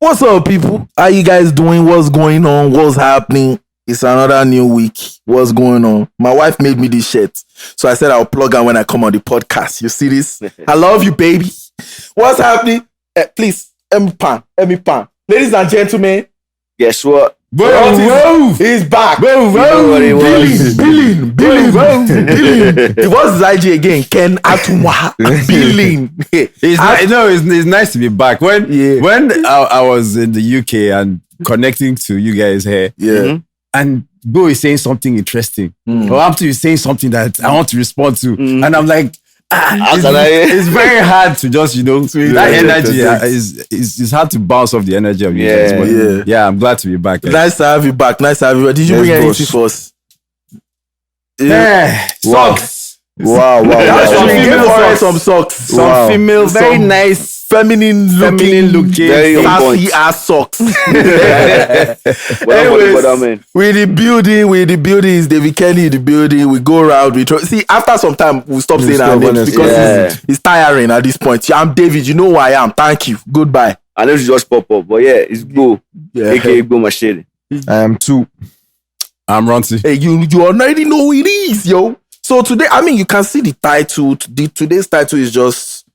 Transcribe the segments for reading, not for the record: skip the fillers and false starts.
What's up, people? How you guys doing? What's going on? What's happening? It's another new week. What's going on? My wife made me this shirt, so I said I'll plug her when I come on the podcast. You see this? I love you, baby. What's happening? Please, let me pan. Ladies and gentlemen, guess what? He's back. Billing. What's his IG again? Ken Atuma. Billing. It's nice to be back. When I was in the UK and connecting to you guys here, and Bo is saying something interesting, or after you saying something that I want to respond to, and I'm like, it's very hard to just, that energy is hard to bounce off the energy of you guys. But I'm glad to be back. Nice to have you back. Did you bring anything for us? Socks. Wow. Some socks. Some female, very nice, feminine looking, sassy ass socks. Anyways, we the building is David Kelly in the building. We go around. See, after some time, we'll stop saying our names because it's tiring at this point. I'm David. You know who I am. Thank you. Goodbye. I know you just pop up, but it's Go. AKA Go Machete. I am too. I'm Ranti. Hey, you already know who it is, yo. So today, you can see the title. Today's title is just,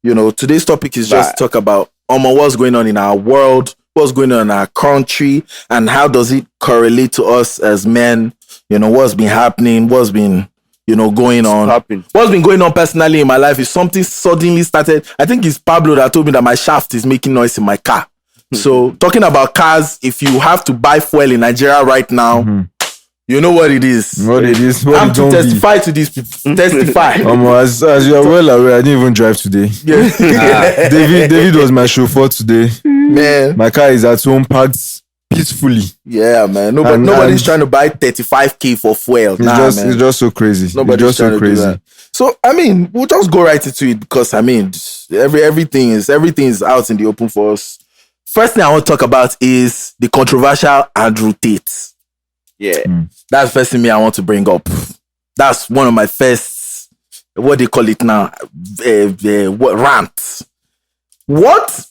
today's topic is just talk about what's going on in our world, what's going on in our country, and how does it correlate to us as men? What's been happening, what's been, going on. What's been going on personally in my life is something suddenly started. I think it's Pablo that told me that my shaft is making noise in my car. So talking about cars, if you have to buy fuel in Nigeria right now, you know what it is. I'm to testify to these people. Testify. As you are well aware, I didn't even drive today. David was my chauffeur today. Man. My car is at home parked peacefully. Yeah, man. Nobody's trying to buy 35k for fuel. It's just so crazy. Nobody's trying to do that. So, we'll just go right into it because, everything is out in the open for us. First thing I want to talk about is the controversial Andrew Tate. Yeah. That's the first thing I want to bring up. That's one of my first, what they call it now, rant. What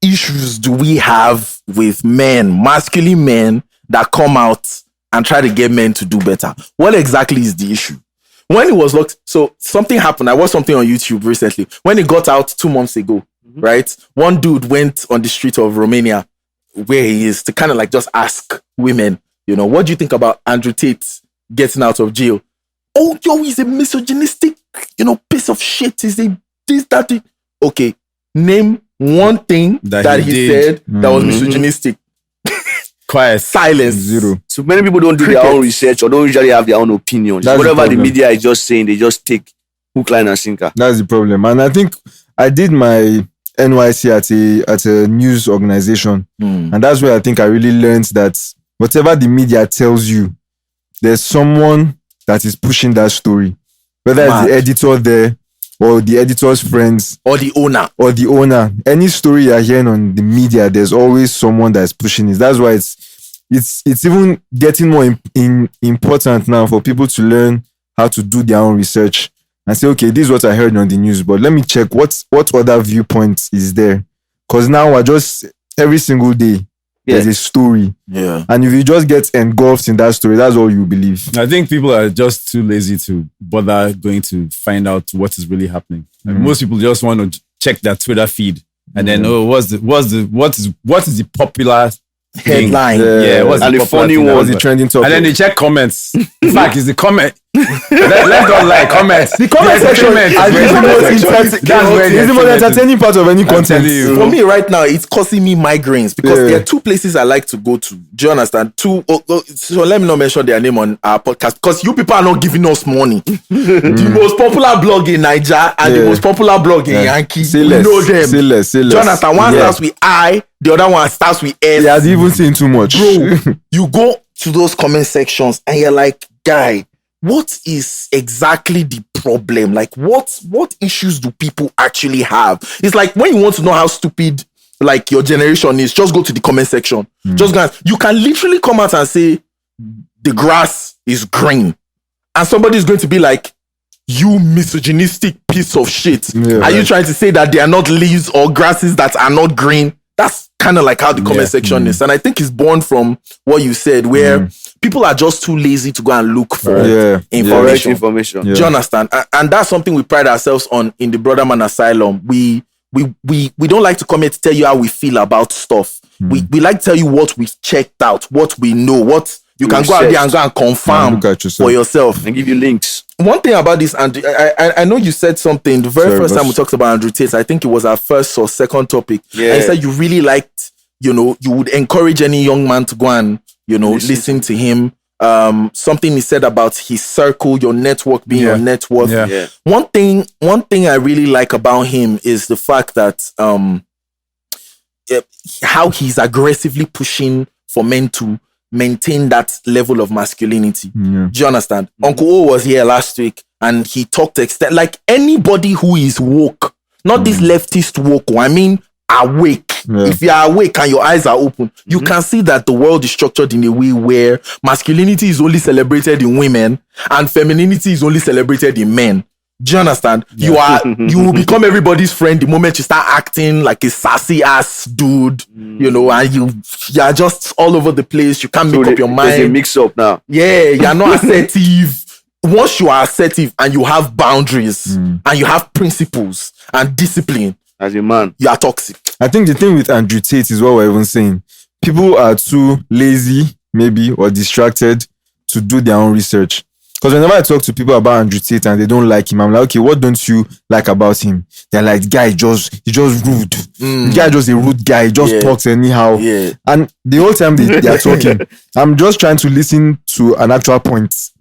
issues do we have with men, masculine men, that come out and try to get men to do better? What exactly is the issue? When it was locked, so something happened. I watched something on YouTube recently. When it got out 2 months ago, right? One dude went on the street of Romania, where he is, to kind of just ask women, what do you think about Andrew Tate getting out of jail? Oh, he's a misogynistic, piece of shit. He's a this, that, thing. Okay, name one thing that he said that was misogynistic. Quiet. Silence. Zero. So many people don't do their own research or don't usually have their own opinions. That's whatever the media is just saying, they just take hook, line, and sinker. That's the problem. And I think I did my NYC at a news organization. And that's where I think I really learned that whatever the media tells you, there's someone that is pushing that story. Whether it's the editor there, or the editor's friends, or the owner. Any story you're hearing on the media, there's always someone that's pushing it. That's why it's even getting more important now for people to learn how to do their own research and say, okay, this is what I heard on the news, but let me check what other viewpoints is there. Because now we're just every single day, there's a story. Yeah. And if you just get engulfed in that story, that's all you believe. I think people are just too lazy to bother going to find out what is really happening. Like most people just want to check their Twitter feed and then what is the popular headline? What's and the funny one? What's the trending topic? And then they check comments. In fact, it's the comment. Let's not lie, comments. The comment section is the most entertaining part of any content. For me right now, it's causing me migraines because there are two places I like to go to. Do you understand? So let me not mention their name on our podcast because you people are not giving us money. The most popular blog in Niger and the most popular blog in Yankee. We know them. Do you understand? One starts with I, the other one starts with S. They are even saying too much. Bro, you go to those comment sections and you're like, guy, what is exactly the problem? Like, what issues do people actually have? It's like when you want to know how stupid like your generation is, just go to the comment section. Just go. You can literally come out and say the grass is green, and somebody is going to be like, "You misogynistic piece of shit! Are you trying to say that they are not leaves or grasses that are not green?" That's kind of like how the comment section is. And I think it's born from what you said, where people are just too lazy to go and look for information. Do you understand? And that's something we pride ourselves on in the Brotherman Asylum. We don't like to come here to tell you how we feel about stuff. We like to tell you what we've checked out, what we know, what you can go out there and go and confirm for yourself. And give you links. One thing about this, Andrew, I know you said something the very first time we talked about Andrew Tate. I think it was our first or second topic. Yeah. And you said you really liked, you would encourage any young man to go and, listen to him. Something he said about his circle, your network being your net worth. Yeah. One thing I really like about him is the fact that how he's aggressively pushing for men to maintain that level of masculinity. Do you understand? Uncle O was here last week and he talked like anybody who is woke, not this leftist woke, I mean awake. If you are awake and your eyes are open, you can see that the world is structured in a way where masculinity is only celebrated in women and femininity is only celebrated in men. Do you understand? You will become everybody's friend the moment you start acting like a sassy ass dude, and you are just all over the place. You can't make up your mind. There's a mix up now. Yeah, you're not assertive. Once you are assertive and you have boundaries and you have principles and discipline, as a man, you are toxic. I think the thing with Andrew Tate is what we're even saying. People are too lazy, maybe, or distracted to do their own research. Because whenever I talk to people about Andrew Tate and they don't like him, I'm like, okay, what don't you like about him? They're like, the guy he's just rude. The guy just a rude guy. He just talks anyhow. Yeah. And the whole time they are talking, I'm just trying to listen to an actual point.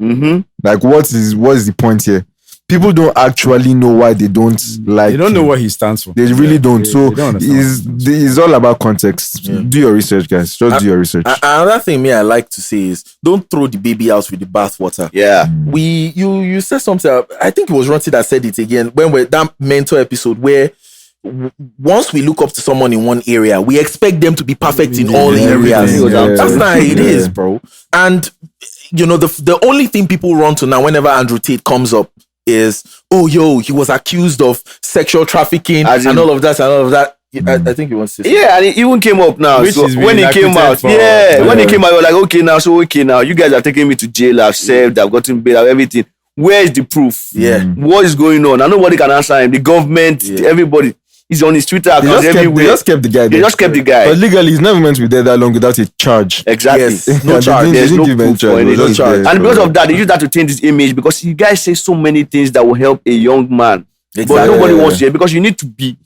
Like, what is the point here? People don't actually know why they don't like They don't know him. what he stands for. They really don't. So they don't it's all about context. Do your research, guys. Just do your research. Another thing I like to say is don't throw the baby out with the bathwater. Yeah. You said something, I think it was Ranti that said it again, when we're that mentor episode where once we look up to someone in one area, we expect them to be perfect in all areas. That's not how it is, bro. And the only thing people run to now whenever Andrew Tate comes up is, he was accused of sexual trafficking and all of that. I think he wants to say. Yeah, and it even came up now. Which so is when it came out, when it came out, we were like, okay, now you guys are taking me to jail. I've served, I've gotten bail, I've everything. Where is the proof? Yeah. What is going on? And nobody can answer him. The government, everybody. He's on his Twitter account everywhere. They just kept the guy. They just kept the guy. But legally, he's never meant to be there that long without a charge. Exactly. Yes. No charge. There's no proof for anything. No charge. And because of that, they use that to change his image because you guys say so many things that will help a young man. Exactly. But nobody wants to hear because you need to be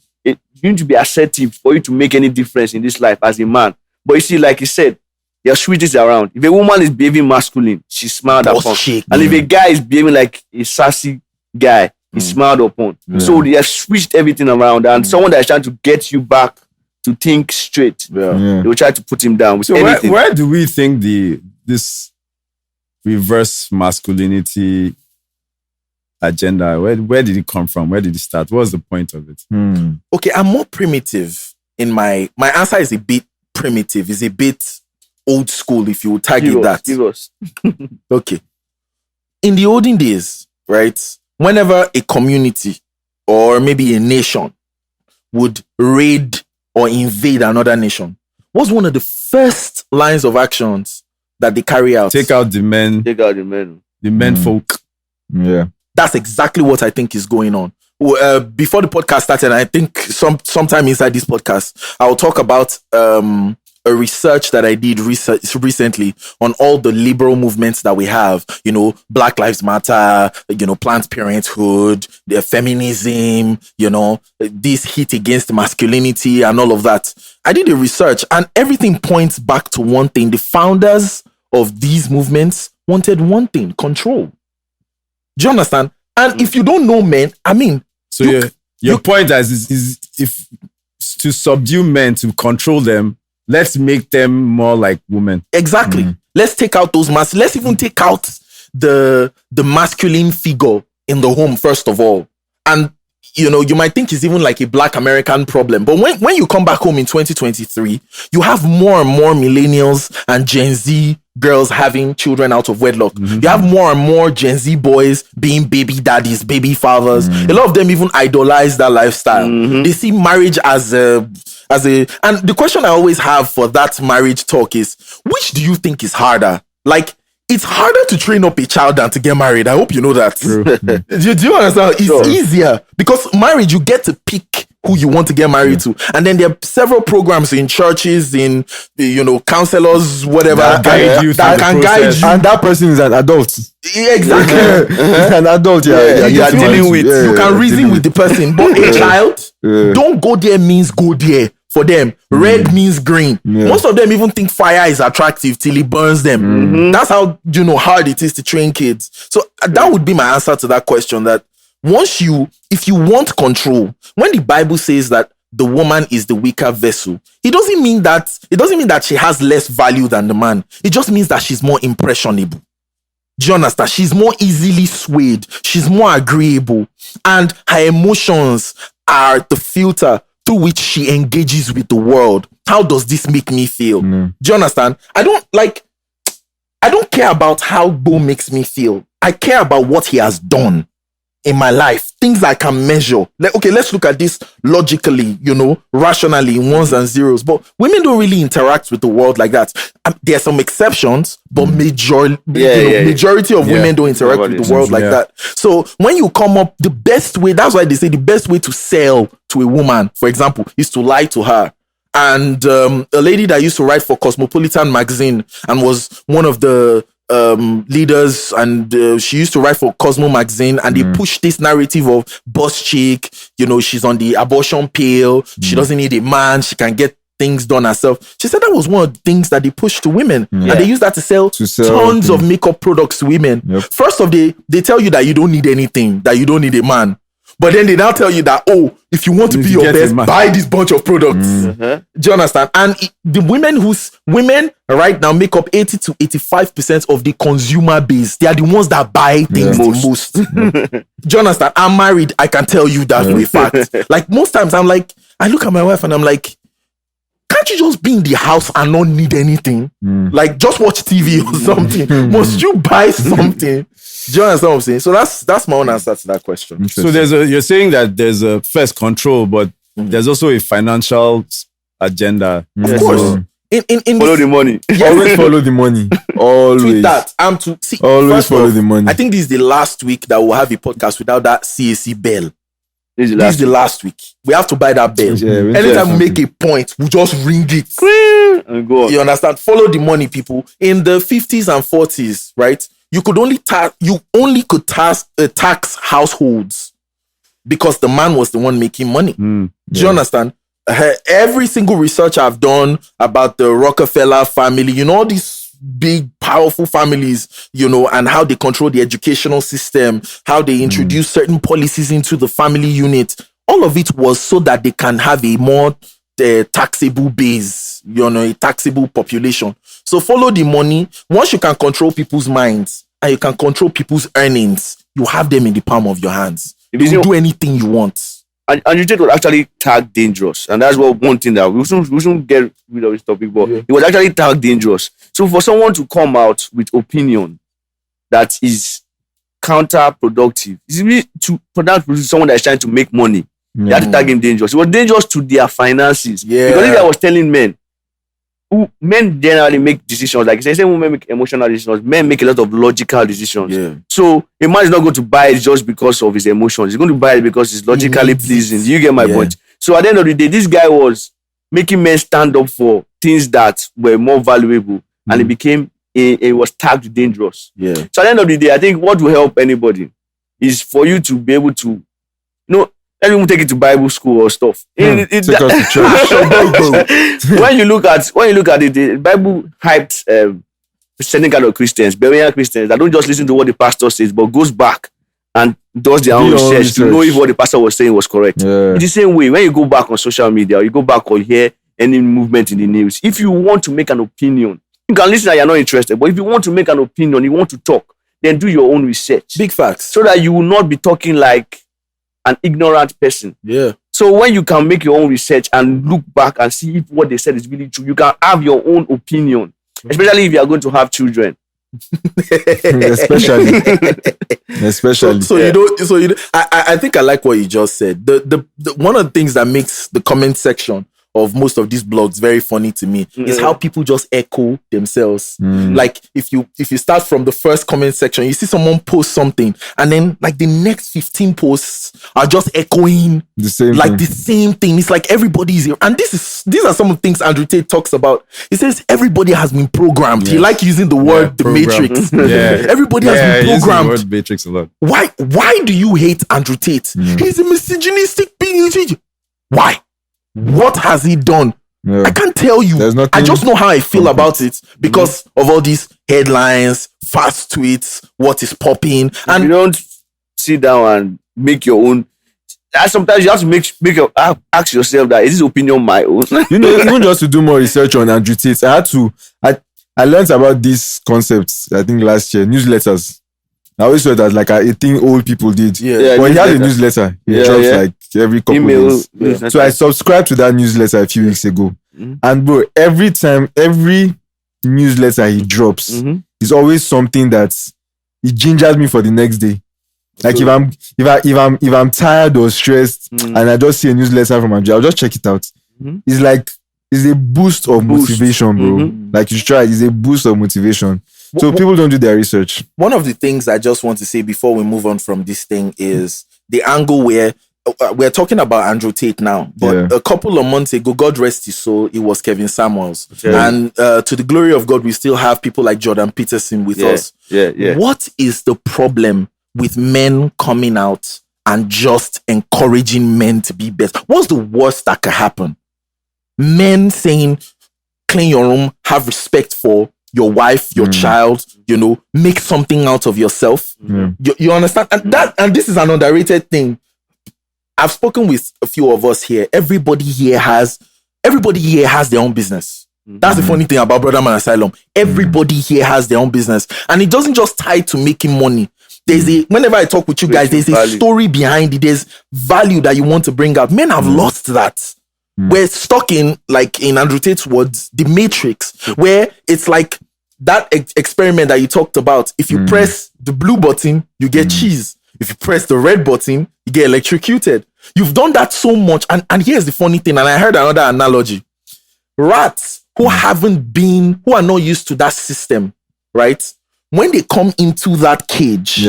assertive for you to make any difference in this life as a man. But you see, like you said, there are switches around. If a woman is behaving masculine, she's smiled upon. And if a guy is behaving like a sassy guy, he's smiled upon. So they have switched everything around. And someone that is trying to get you back to think straight, they will try to put him down with anything. Where do we think this reverse masculinity agenda, where did it come from? Where did it start? What was the point of it? Okay, I'm more primitive in my answer is a bit primitive, is a bit old school if you would target that. Give us. Okay. In the olden days, right, whenever a community or maybe a nation would raid or invade another nation, what's one of the first lines of actions that they carry out? Take out the men. The men folk. Yeah. That's exactly what I think is going on. Before the podcast started, I think sometime inside this podcast, I'll talk about a research that I did recently on all the liberal movements that we have. Black Lives Matter, Planned Parenthood, the feminism, this hit against masculinity and all of that. I did a research and everything points back to one thing. The founders of these movements wanted one thing: control. Do you understand? And if you don't know men, I mean... So your point is if to subdue men, to control them, let's make them more like women. Exactly. Let's take out those let's even take out the masculine figure in the home, first of all. And, you might think it's even like a Black American problem. But when you come back home in 2023, you have more and more millennials and Gen Z girls having children out of wedlock. You have more and more Gen Z boys being baby daddies, baby fathers. A lot of them even idolize that lifestyle. They see marriage as and the question I always have for that marriage talk is, which do you think is harder? Like, it's harder to train up a child than to get married. I hope you know that. Do you understand? It's easier because marriage, you get to pick who you want to get married to, and then there are several programs in churches, in counselors, whatever that can guide you, and that person is an adult. Yeah, exactly. An adult. You are dealing with. You can reason with the person, but a child, don't go there means go there. For them, red means green. Most of them even think fire is attractive till it burns them. That's how hard it is to train kids. So that would be my answer to that question. That if you want control, when the Bible says that the woman is the weaker vessel, it doesn't mean that she has less value than the man. It just means that she's more impressionable. Do you understand? She's more easily swayed. She's more agreeable, and her emotions are the filter through which she engages with the world. How does this make me feel? Do you understand? I don't care about how Bo makes me feel. I care about what he has done in my life. Things I can measure. Let's look at this logically, rationally, in ones and zeros. But women don't really interact with the world like that. There are some exceptions, but majority of women don't interact with the world like that. So when you come up, the best way, that's why they say the best way to sell to a woman, for example, is to lie to her. And a lady that used to write for Cosmopolitan magazine and was one of the leaders, and she used to write for Cosmo magazine, and they pushed this narrative of boss chick, she's on the abortion pill, she doesn't need a man, she can get things done herself. She said that was one of the things that they pushed to women, and they use that to sell tons of makeup products to women. First off, they tell you that you don't need anything, that you don't need a man. But then they now tell you that, if you want to be your best, buy this bunch of products. Do you understand? And the women right now make up 80 to 85% of the consumer base. They are the ones that buy things the most. Do you understand? I'm married. I can tell you that for a fact. Like most times I look at my wife and I'm like, can't you just be in the house and not need anything? Like just watch TV or something. Must you buy something? Do you understand what I'm saying? So that's my own answer to that question. So you're saying that there's a first control, but there's also a financial agenda. Of course. Follow the money. Always follow the money. Always. Tweet that. Always follow the money. I think this is the last week that we'll have a podcast without that CAC bell. This is the last week. We have to buy that bell. Anytime we make a point, we just ring it. And go on. You understand? Follow the money, people. In the 50s and 40s, right? You could only tax households because the man was the one making money. Do you understand? Every single research I've done about the Rockefeller family, all these big, powerful families, and how they control the educational system, how they introduce certain policies into the family unit. All of it was so that they can have a more taxable base, a taxable population. So follow the money. Once you can control people's minds and you can control people's earnings, you have them in the palm of your hands. You can do anything you want. And you was actually tagged dangerous. And that's one thing that we shouldn't get rid of this topic, but it was actually tagged dangerous. So for someone to come out with opinion that is counterproductive, it's really to produce someone that is trying to make money. They had to tag him dangerous. It was dangerous to their finances. Because if I was telling men generally make decisions, like you say women make emotional decisions, men make a lot of logical decisions. So a man is not going to buy it just because of his emotions. He's going to buy it because it's logically pleasing. Do you get my point? So at the end of the day, this guy was making men stand up for things that were more valuable, and it was tagged dangerous. So at the end of the day, I think what will help anybody is for you to be able to, let me take it to Bible school or stuff. Take us to church. When you look at it, the Bible hyped certain kind of Christians, Berean Christians, that don't just listen to what the pastor says, but goes back and does their own research to know if what the pastor was saying was correct. In the same way, when you go back on social media, or you go back or hear any movement in the news, if you want to make an opinion, you can listen and you're not interested. But if you want to make an opinion, you want to talk, then do your own research. Big facts. So that you will not be talking like an ignorant person. So when you can make your own research and look back and see if what they said is really true, you can have your own opinion. Especially if you are going to have children. Especially. I think I like what you just said. The one of the things that makes the comment section of most of these blogs very funny to me is how people just echo themselves. Like if you start from the first comment section, you see someone post something, and then like the next 15 posts are just echoing The same like thing. the same thing. It's like everybody's here. And these are some of the things Andrew Tate talks about. He says everybody has been programmed. He like using the word the program. Matrix. Yeah. Everybody has been he uses the programmed. word Matrix a lot. Why do you hate Andrew Tate? He's a misogynistic being. Why? What has he done? Yeah. I can't tell you. There's nothing I just know how I feel concrete. about it because of all these headlines, fast tweets, what is popping. And you don't sit down and make your own. Sometimes you have to ask yourself that, is this opinion my own? You know, even just to do more research on Andrew Tate, I learned about these concepts, I think last year, newsletters. I always saw it as like a thing old people did. Yeah, But he had a newsletter. newsletter. He drops like every couple Email. days. Newsletter. So I subscribed to that newsletter a few weeks ago. And bro, every newsletter he drops is always something that it gingers me for the next day. Like if I'm tired or stressed and I just see a newsletter from Andrew, I'll just check it out. It's a boost of motivation, bro. Like you should try it. It's a boost of motivation. So people don't do their research. One of the things I just want to say before we move on from this thing is the angle where we're talking about Andrew Tate now, but a couple of months ago, God rest his soul, it was Kevin Samuels. And to the glory of God, we still have people like Jordan Peterson with us. What is the problem with men coming out and just encouraging men to be best? What's the worst that could happen? Men saying, clean your room, have respect for your wife, your child, you know, make something out of yourself. You understand? And this is an underrated thing. I've spoken with a few of us here. Everybody here has their own business. That's the funny thing about Brother Man Asylum. Everybody here has their own business. And it doesn't just tie to making money. Whenever I talk with you guys, there's a story behind it. There's value that you want to bring out. Men have lost that. We're stuck in Andrew Tate's words, the matrix, where it's like that experiment that you talked about. If you press the blue button, you get cheese. If you press the red button, you get electrocuted. You've done that so much. And here's the funny thing, and I heard another analogy. Rats who are not used to that system, right? When they come into that cage,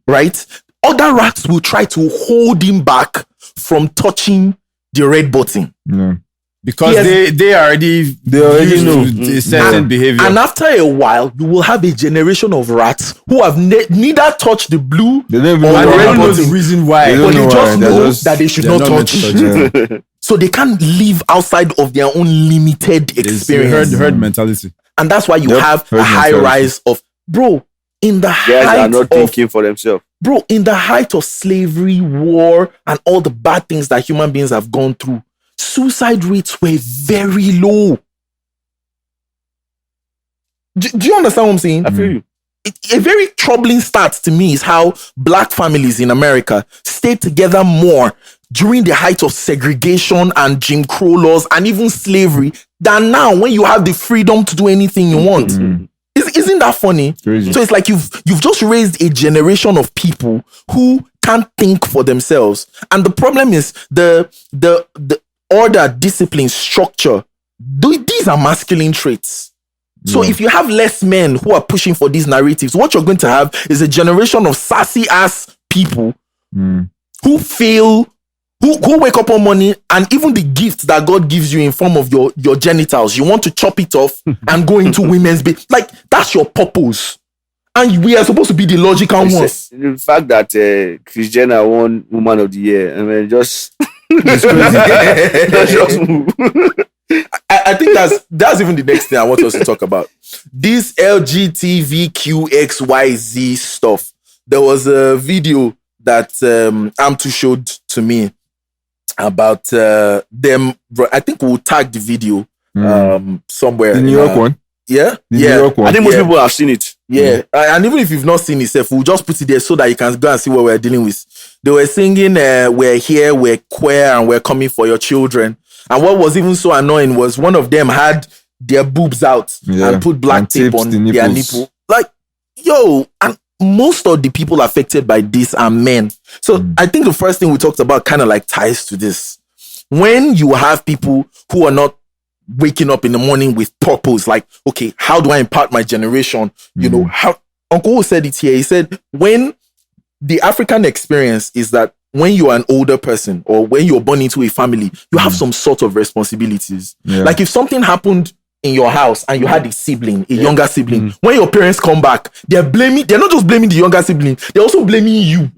right? Other rats will try to hold him back from touching the red button. Because they already know the certain behavior. And after a while, you will have a generation of rats who have neither touched the blue or the red button. The reason why. But they just know just- that they should not touch. So they can't live outside of their own limited experience. Herd mentality. And that's why you have herd a high mentality. rise of, in the Guys height are not of thinking for themselves. in the height of slavery, war, and all the bad things that human beings have gone through, suicide rates were very low. Do you understand what I'm saying? I feel you. A very troubling stat to me is how black families in America stayed together more during the height of segregation and Jim Crow laws and even slavery than now when you have the freedom to do anything you want. Isn't that funny? Crazy. So it's like you've just raised a generation of people who can't think for themselves. And the problem is the order, discipline, structure. These are masculine traits. So if you have less men who are pushing for these narratives, what you're going to have is a generation of sassy ass people who fail, who wake up on money, and even the gifts that God gives you in form of your genitals, you want to chop it off and go into women's bed. Like, that's your purpose. And we are supposed to be the logical ones. The fact that Kris Jenner won Woman of the Year, I mean, just it's crazy. Just move. I think that's even the next thing I want us to talk about. This LGBTQXYZ stuff. There was a video that Amtu showed to me about them. I think we'll tag the video somewhere. The New York one? Yeah? The New York one. I think most people have seen it. Yeah. And even if you've not seen it, we'll just put it there so that you can go and see what we're dealing with. They were singing, we're here, we're queer, and we're coming for your children. And what was even so annoying was one of them had their boobs out and put black tape on their nipple. Like, and most of the people affected by this are men. So I think the first thing we talked about kind of like ties to this. when you have people who are not waking up in the morning with purpose, like, okay, how do I impact my generation? You know, how Uncle said it here. He said, when the African experience is that when you are an older person or when you're born into a family, you have some sort of responsibilities. Yeah. Like if something happened in your house and you had a sibling, a younger sibling, when your parents come back, they're not just blaming the younger sibling, they're also blaming you.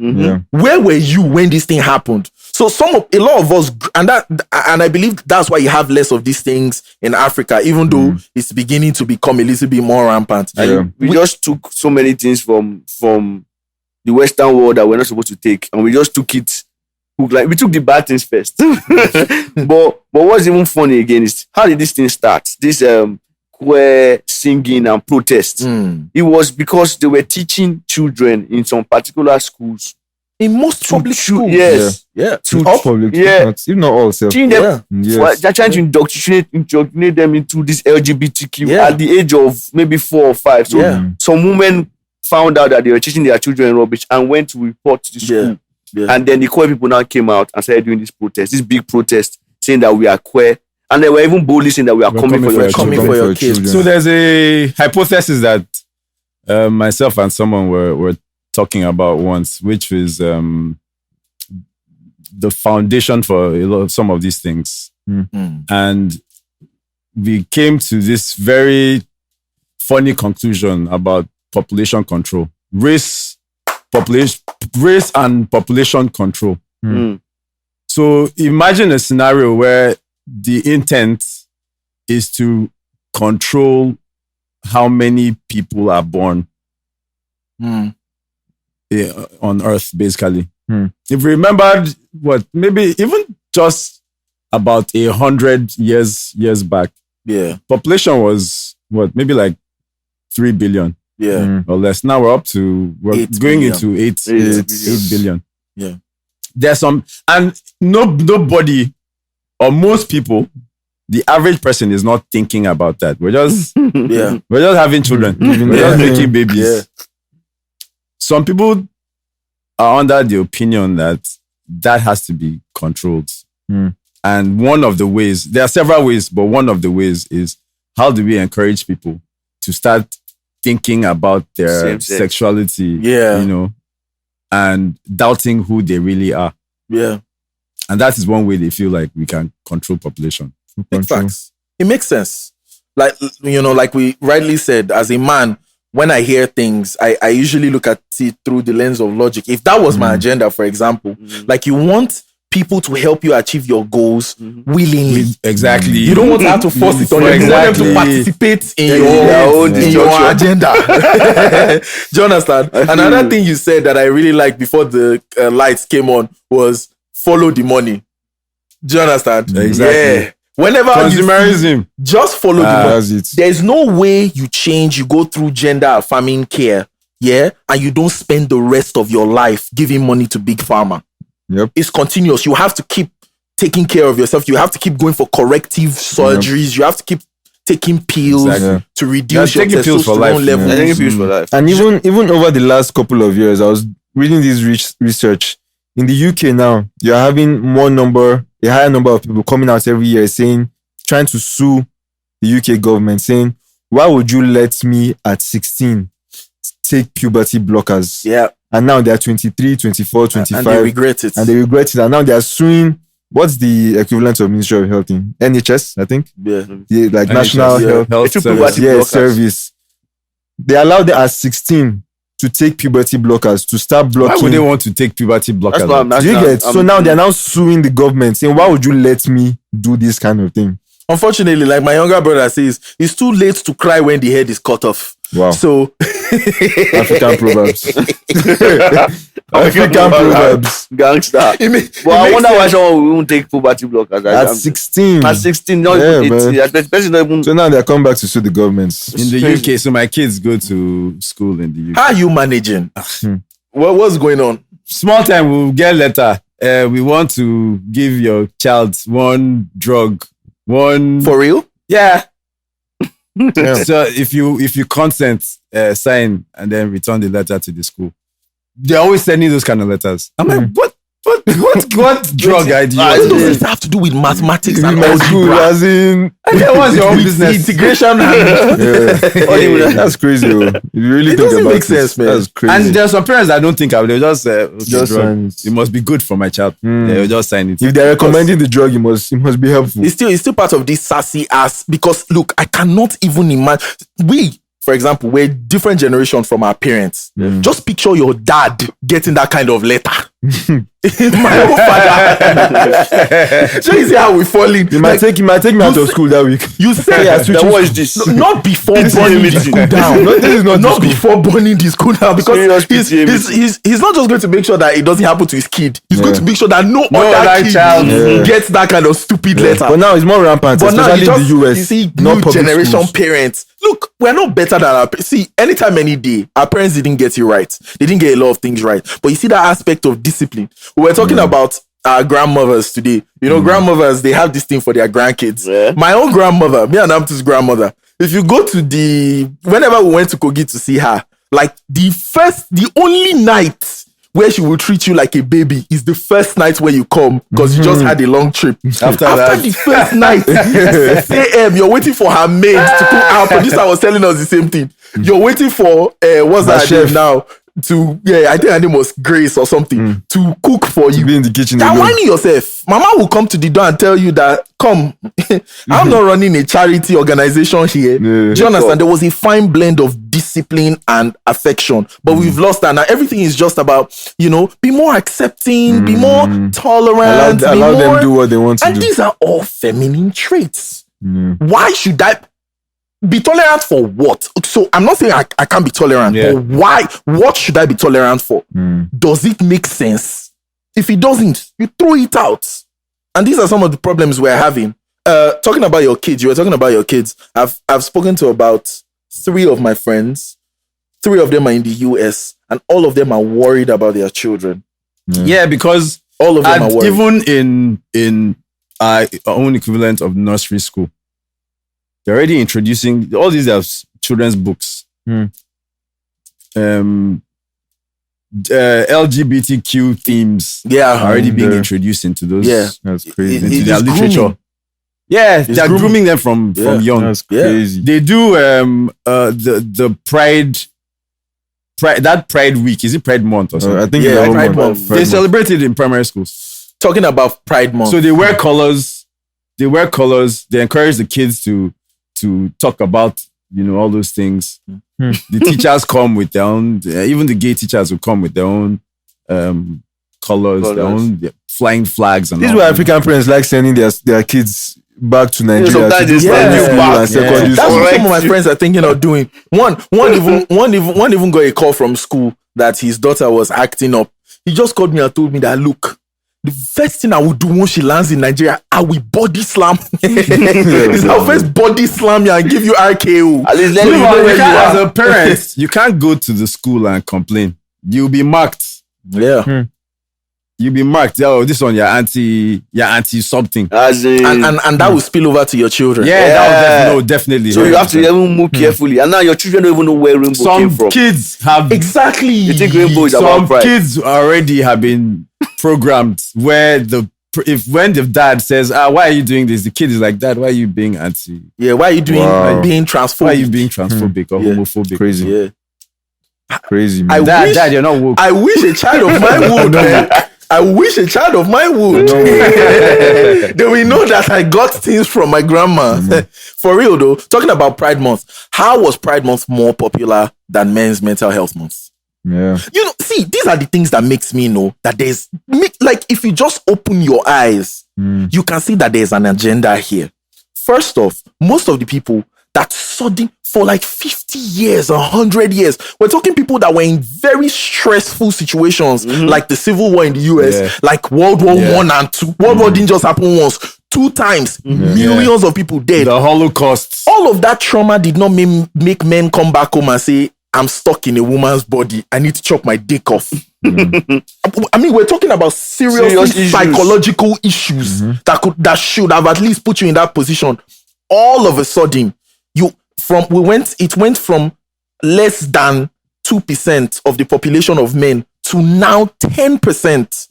Where were you when this thing happened? So a lot of us, and I believe that's why you have less of these things in Africa, even though it's beginning to become a little bit more rampant. We just took so many things from the Western world that we're not supposed to take, and we just took it. Like we took the bad things first. but what's even funny again is, how did this thing start? This queer singing and protest. It was because they were teaching children in some particular schools. In most public schools. Yes. Yeah. All public. Yeah. If not all. They're trying to indoctrinate them into this LGBTQ at the age of maybe 4 or 5. So some women found out that they were teaching their children rubbish and went to report to the school. And then the queer people now came out and started doing this big protest, saying that we are queer. And they were even boldly saying that we are coming for your kids. So there's a hypothesis that myself and someone were talking about once, which is the foundation for some of these things. And we came to this very funny conclusion about population control, race and population control. So imagine a scenario where the intent is to control how many people are born on Earth, basically. If you remembered maybe even just about 100 years back, population was maybe like 3 billion. Or less. Now we're going into 8 billion. There's and nobody or most people, the average person is not thinking about that. We're just we're just having children. We're just making babies. Some people are under the opinion that has to be controlled. And one of the ways, there are several ways, but one of the ways is, how do we encourage people to start thinking about their sexuality, you know, and doubting who they really are. And that is one way they feel like we can control population. Facts. It makes sense. Like, you know, like we rightly said, as a man, when I hear things, I usually look at it through the lens of logic. If that was my agenda, for example, like you want people to help you achieve your goals willingly. Exactly. You don't want to have to force it on them. You want them to participate in your agenda. Do you understand? Another thing you said that I really liked before the lights came on was follow the money. Do you understand? Exactly. Whenever consumerism, just follow the money. There's no way you change. You go through gender affirming care, and you don't spend the rest of your life giving money to big pharma. It's continuous. You have to keep taking care of yourself. You have to keep going for corrective surgeries. You have to keep taking pills to reduce your testosterone levels. And even over the last couple of years, I was reading this research. In the UK now, you're having a higher number of people coming out every year trying to sue the UK government, saying, why would you let me at 16 take puberty blockers? And now they're 23, 24, 25. And they regret it. And now they're suing, what's the equivalent of Ministry of Health in? NHS, I think? The National Health Service. They allowed them at 16 to take puberty blockers, to start blocking. Why would they want to take puberty blockers? Do you get? So now they're now suing the government, saying, why would you let me do this kind of thing? Unfortunately, like my younger brother says, it's too late to cry when the head is cut off. Wow. So African proverbs. African proverbs. Gangster. I wonder why someone won't take puberty blockers. At 16. At 16, not even 18. So now they're coming back to sue the governments. In the UK, so my kids go to school in the UK. How are you managing? What's going on? Small time, we'll get a letter. We want to give your child one drug. For real? Yeah. So if you consent, sign and then return the letter to the school. They're always sending those kind of letters. I'm like, what? What drug idea? It doesn't have to do with mathematics and my school, algebra. as in, What's your own business? Integration and that's crazy. Oh. If you really It think doesn't about make sense, man. That's crazy. And there are some parents that don't think I will just Just drug. sign it. It must be good for my child. They'll just sign it. If they're recommending the drug, it must be helpful. it's still part of this sassy ass, because look, I cannot even imagine. For example, we're different generation from our parents. Just picture your dad getting that kind of letter. My own father. So you see how we fall in. He might take me out of school that week. You say Then watch this. not before burning the school down. No, this is not the before burning the school down, because Serious he's not just going to make sure that it doesn't happen to his kid. He's going to make sure that no other other kid child gets that kind of stupid letter. But now it's more rampant, But now especially in the US. you see, not new public generation schools. parents. Look, we're not better than our parents. See, anytime, any day, our parents didn't get it right. They didn't get a lot of things right. But you see that aspect of discipline. We were talking about our grandmothers today. You know, grandmothers, they have this thing for their grandkids. Yeah. My own grandmother, me and Amtu's grandmother, if you go to whenever we went to Kogi to see her, like the only night where she will treat you like a baby is the first night where you come, because you just had a long trip. After the first night, 6 a.m., you're waiting for her maid to cook. Our producer was telling us the same thing. You're waiting for what's that chef name now? I think her name was Grace or something, to cook for you. Be in the kitchen You're alone. whining yourself. Mama will come to the door and tell you that, come, I'm not running a charity organization here. Do you understand? There was a fine blend of discipline and affection, but we've lost that. Now everything is just about, be more accepting, be more tolerant, Allow them do what they want to and do. these are all feminine traits. Why should I be tolerant for what? So I'm not saying I can't be tolerant, but why? What should I be tolerant for? Does it make sense? If it doesn't, you throw it out. And these are some of the problems we're having. Talking about your kids, you were talking about your kids. I've spoken to about 3 of my friends. 3 of them are in the US, and all of them are worried about their children. Yeah, because All of them are worried. even in our own equivalent of nursery school, they're already introducing all these are children's books. LGBTQ themes are already being introduced into those. Yeah. That's crazy. Into It their is literature. grooming. Yeah, they're grooming them from young. That's crazy. They do the Pride Week. Is it Pride Month or something? I think Yeah, it's Pride Month. Month. They celebrate it in primary schools. Talking about Pride Month. So they wear colors. They encourage the kids to talk about all those things. The teachers come with their own. Even the gay teachers will come with their own colors, their own flying flags, and This is all why that. African parents like sending their kids back to Nigeria. sometimes to do they primary send you school back. and secondary That's school. what some of my friends are thinking of doing. One even got a call from school that his daughter was acting up. He just called me and told me that, look, the first thing I will do once she lands in Nigeria, I will body slam. I'll first body slam you and give you RKO. At least let So me you know know where where you you As are. a parent, you can't go to the school and complain. You'll be marked. Yeah. You'll be marked. Oh, this one, you're anti something. As in, And that will spill over to your children. Yeah, that will definitely. so you have to even move carefully. And now your children don't even know where rainbow came Some from. kids have Exactly. You think rainbow is about some pride? kids already have been programmed where when the dad says, why are you doing this? The kid is like, Dad, why are you being anti? Yeah, why are you doing being transphobic? Why are you being transphobic or homophobic? Crazy. Yeah. Crazy, I man. Dad, wish, Dad, you're not woke. I wish a child of mine would. Man. I wish a child of mine would. They will know that I got things from my grandma. For real though, talking about Pride Month, how was Pride Month more popular than Men's Mental Health Month? Yeah. See, these are the things that makes me know that like if you just open your eyes, you can see that there's an agenda here. First off, most of the people that sudden for like 50 years, 100 years, we're talking people that were in very stressful situations, like the Civil War in the US, like World War I and II. World War didn't just happen once, 2 times, millions of people dead. The Holocaust. All of that trauma did not make men come back home and say, I'm stuck in a woman's body. I need to chop my dick off. I mean, we're talking about serious issues. psychological issues that should have at least put you in that position. All of a sudden, it went from less than 2% of the population of men to now 10%.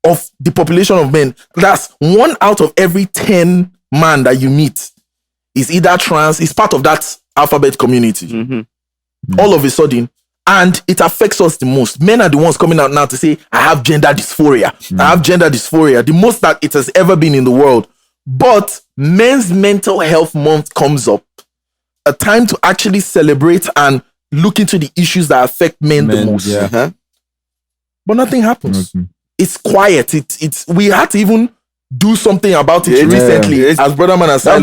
of the population of men. That's 1 out of every 10 man that you meet is either trans, is part of that alphabet community. All of a sudden, and it affects us the most. Men are the ones coming out now to say, I have gender dysphoria. I have gender dysphoria. The most that it has ever been in the world. But Men's Mental Health Month comes up. A time to actually celebrate and look into the issues that affect men the most. Yeah. But nothing happens. It's quiet. We had to even do something about it recently as Brodamanasylum. That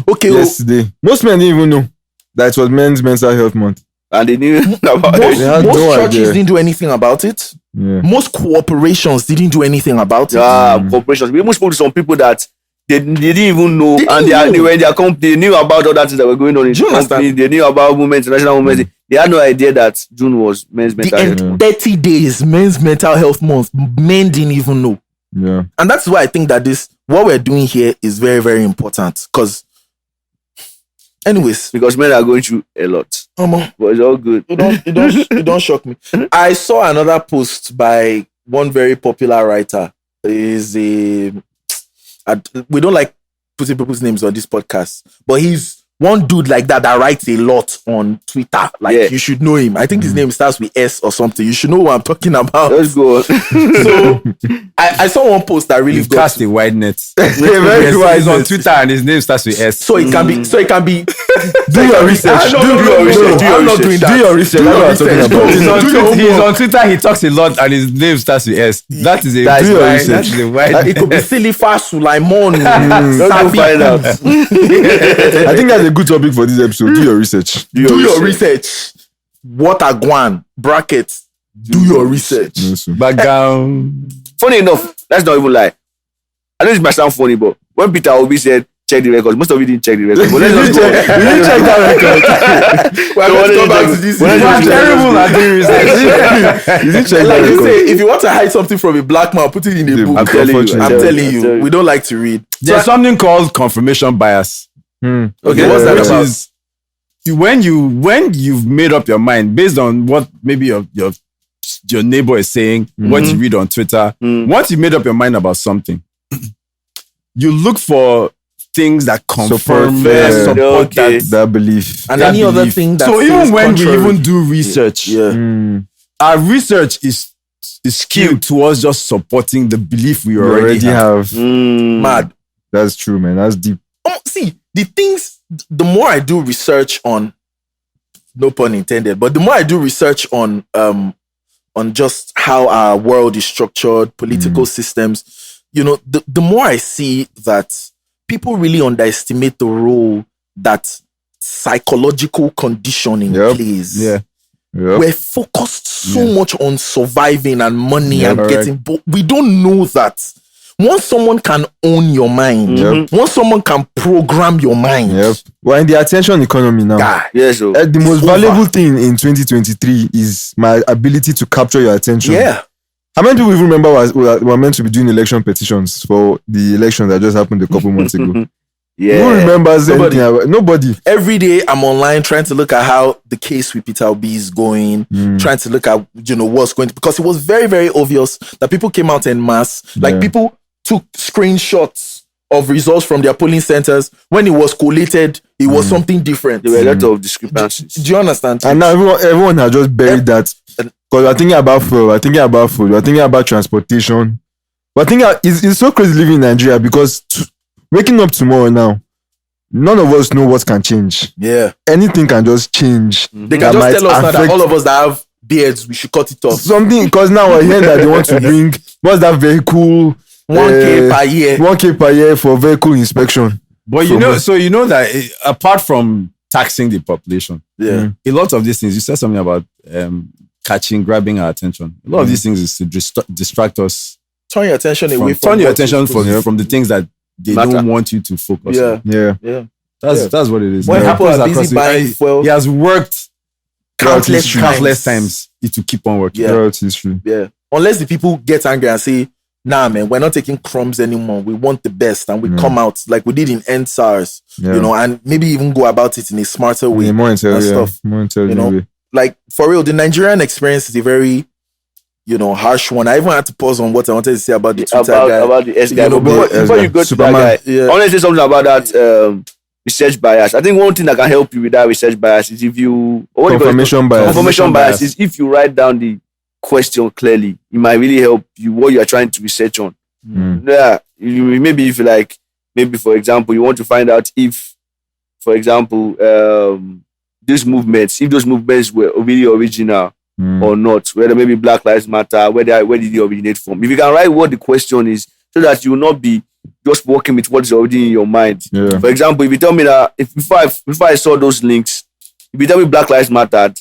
works did yesterday. Most men didn't even know that it was Men's Mental Health Month. And they knew about it. Most churches didn't do anything about it. Most corporations didn't do anything about it. Corporations. We even spoke to some people that they didn't even know, they were in their company. They knew about all that things that were going on in the company. They knew about International Women's Day. They had no idea that June was Men's Mental Health Month. 30 days, Men's Mental Health Month. Men didn't even know. Yeah. And that's why I think that what we're doing here is very, very important. Because men are going through a lot. But it's all good. It don't shock me. I saw another post by one very popular writer. We don't like putting people's names on this podcast, but he's one dude like that writes a lot on Twitter. You should know him. I think his name starts with S or something. You should know what I'm talking about. Let's go. So I saw one post that really cast a wide net. He's on Twitter and his name starts with S. So it can be. Do your research. Do your research. I'm not doing that. Do your research. That's what I'm talking about. He's on Twitter. He talks a lot and his name starts with S. That is a wide. It could be Silifa Sulaimon. Don't find out. I think that's a good topic for this episode. Do your research. Do your research. What are Guan brackets? Do your research. Background. Funny enough, let's not even lie. I know this might sound funny, but when Peter Obi said check the records, most of you didn't check the records. But let's just go. We didn't check that record. Let's go back to this. We're terrible at doing research. You didn't check Like that you record. say, if you want to hide something from a black man, put it in a book. I'm telling you. We don't like to read. There's something called confirmation bias. Okay, what's that about? Is when you've made up your mind based on what maybe your neighbor is saying, what you read on Twitter. Once you made up your mind about something, you look for things that confirm support that belief. And any other thing that so even when contrary. we even do research, our research is skewed towards just supporting the belief we already have. Mad. That's true, man. That's deep. See, the more I do research on, no pun intended, but the more I do research on just how our world is structured, political systems, the more I see that people really underestimate the role that psychological conditioning plays. Yep. We're focused so much on surviving and money and getting, but we don't know that once someone can own your mind, once someone can program your mind. We're in the attention economy now. The most valuable thing in 2023 is my ability to capture your attention. How many people even remember were meant to be doing election petitions for the election that just happened a couple months ago? Who remembers anything about nobody? Every day I'm online trying to look at how the case with Peter Obi is going, trying to look at what's going to, because it was very, very obvious that people came out en masse. People took screenshots of results from their polling centers. When it was collated, it was something different. There were a lot of discrepancies. Do you understand? And now everyone has just buried that. Because we're thinking about food, we're thinking about transportation. But I think it's so crazy living in Nigeria because waking up tomorrow now, none of us know what can change. Anything can just change. They can just tell us now that all of us that have beards, we should cut it off. Something, because now we're hearing that they want to bring, what's that vehicle? 1K per year. 1K per year for vehicle inspection. But that apart from taxing the population, a lot of these things, you said something about grabbing our attention. A lot of these things is to distract us. Turn your attention away from the things that they don't want you to focus on. That's what it is. When people are busy buying fuel, he has worked countless times to keep on working. Unless the people get angry and say, nah, man, we're not taking crumbs anymore. We want the best. And we come out like we did in End SARS, and maybe even go about it in a smarter way. More intelligent way. Like, for real, the Nigerian experience is a very, harsh one. I even had to pause on what I wanted to say about the Twitter guy. About the S guy. Before you go to that guy, I want to say something about that research bias. I think one thing that can help you with that research bias is if you confirmation bias. Confirmation bias is if you write down the question clearly, it might really help you what you are trying to research on. Yeah, maybe if you like, maybe for example, you want to find out if, for example, these movements, if those movements were really original or not, whether maybe Black Lives Matter, where did they originate from? If you can write what the question is, so that you will not be just working with what is already in your mind. Yeah. For example, if you tell me that before I saw those links, if you tell me Black Lives Matter,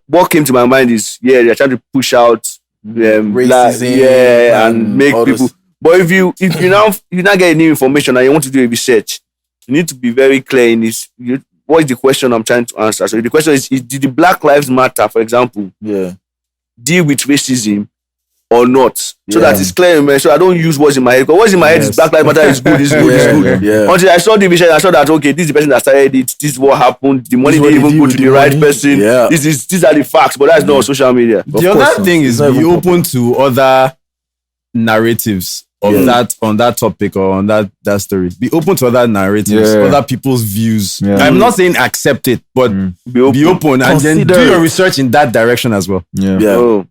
what came to my mind is they're trying to push out racism, and make people. But if you now get new information and you want to do a research, you need to be very clear in this. What is the question I'm trying to answer? So the question is did the Black Lives Matter, for example, deal with racism or not? So that it's clear, man. So I don't use what's in my head. Because what's in my head is Black Lives Matter is good, is good. Yeah. Until I saw the vision, I saw that this is the person that started it. This is what happened. The money didn't even go to the right person. Yeah. These are the facts, but that's not on social media. The other thing is be open to other narratives of that on that topic or on that story. Be open to other narratives, other people's views. Yeah. I'm not saying accept it, but be open and then do your research in that direction as well. Oh,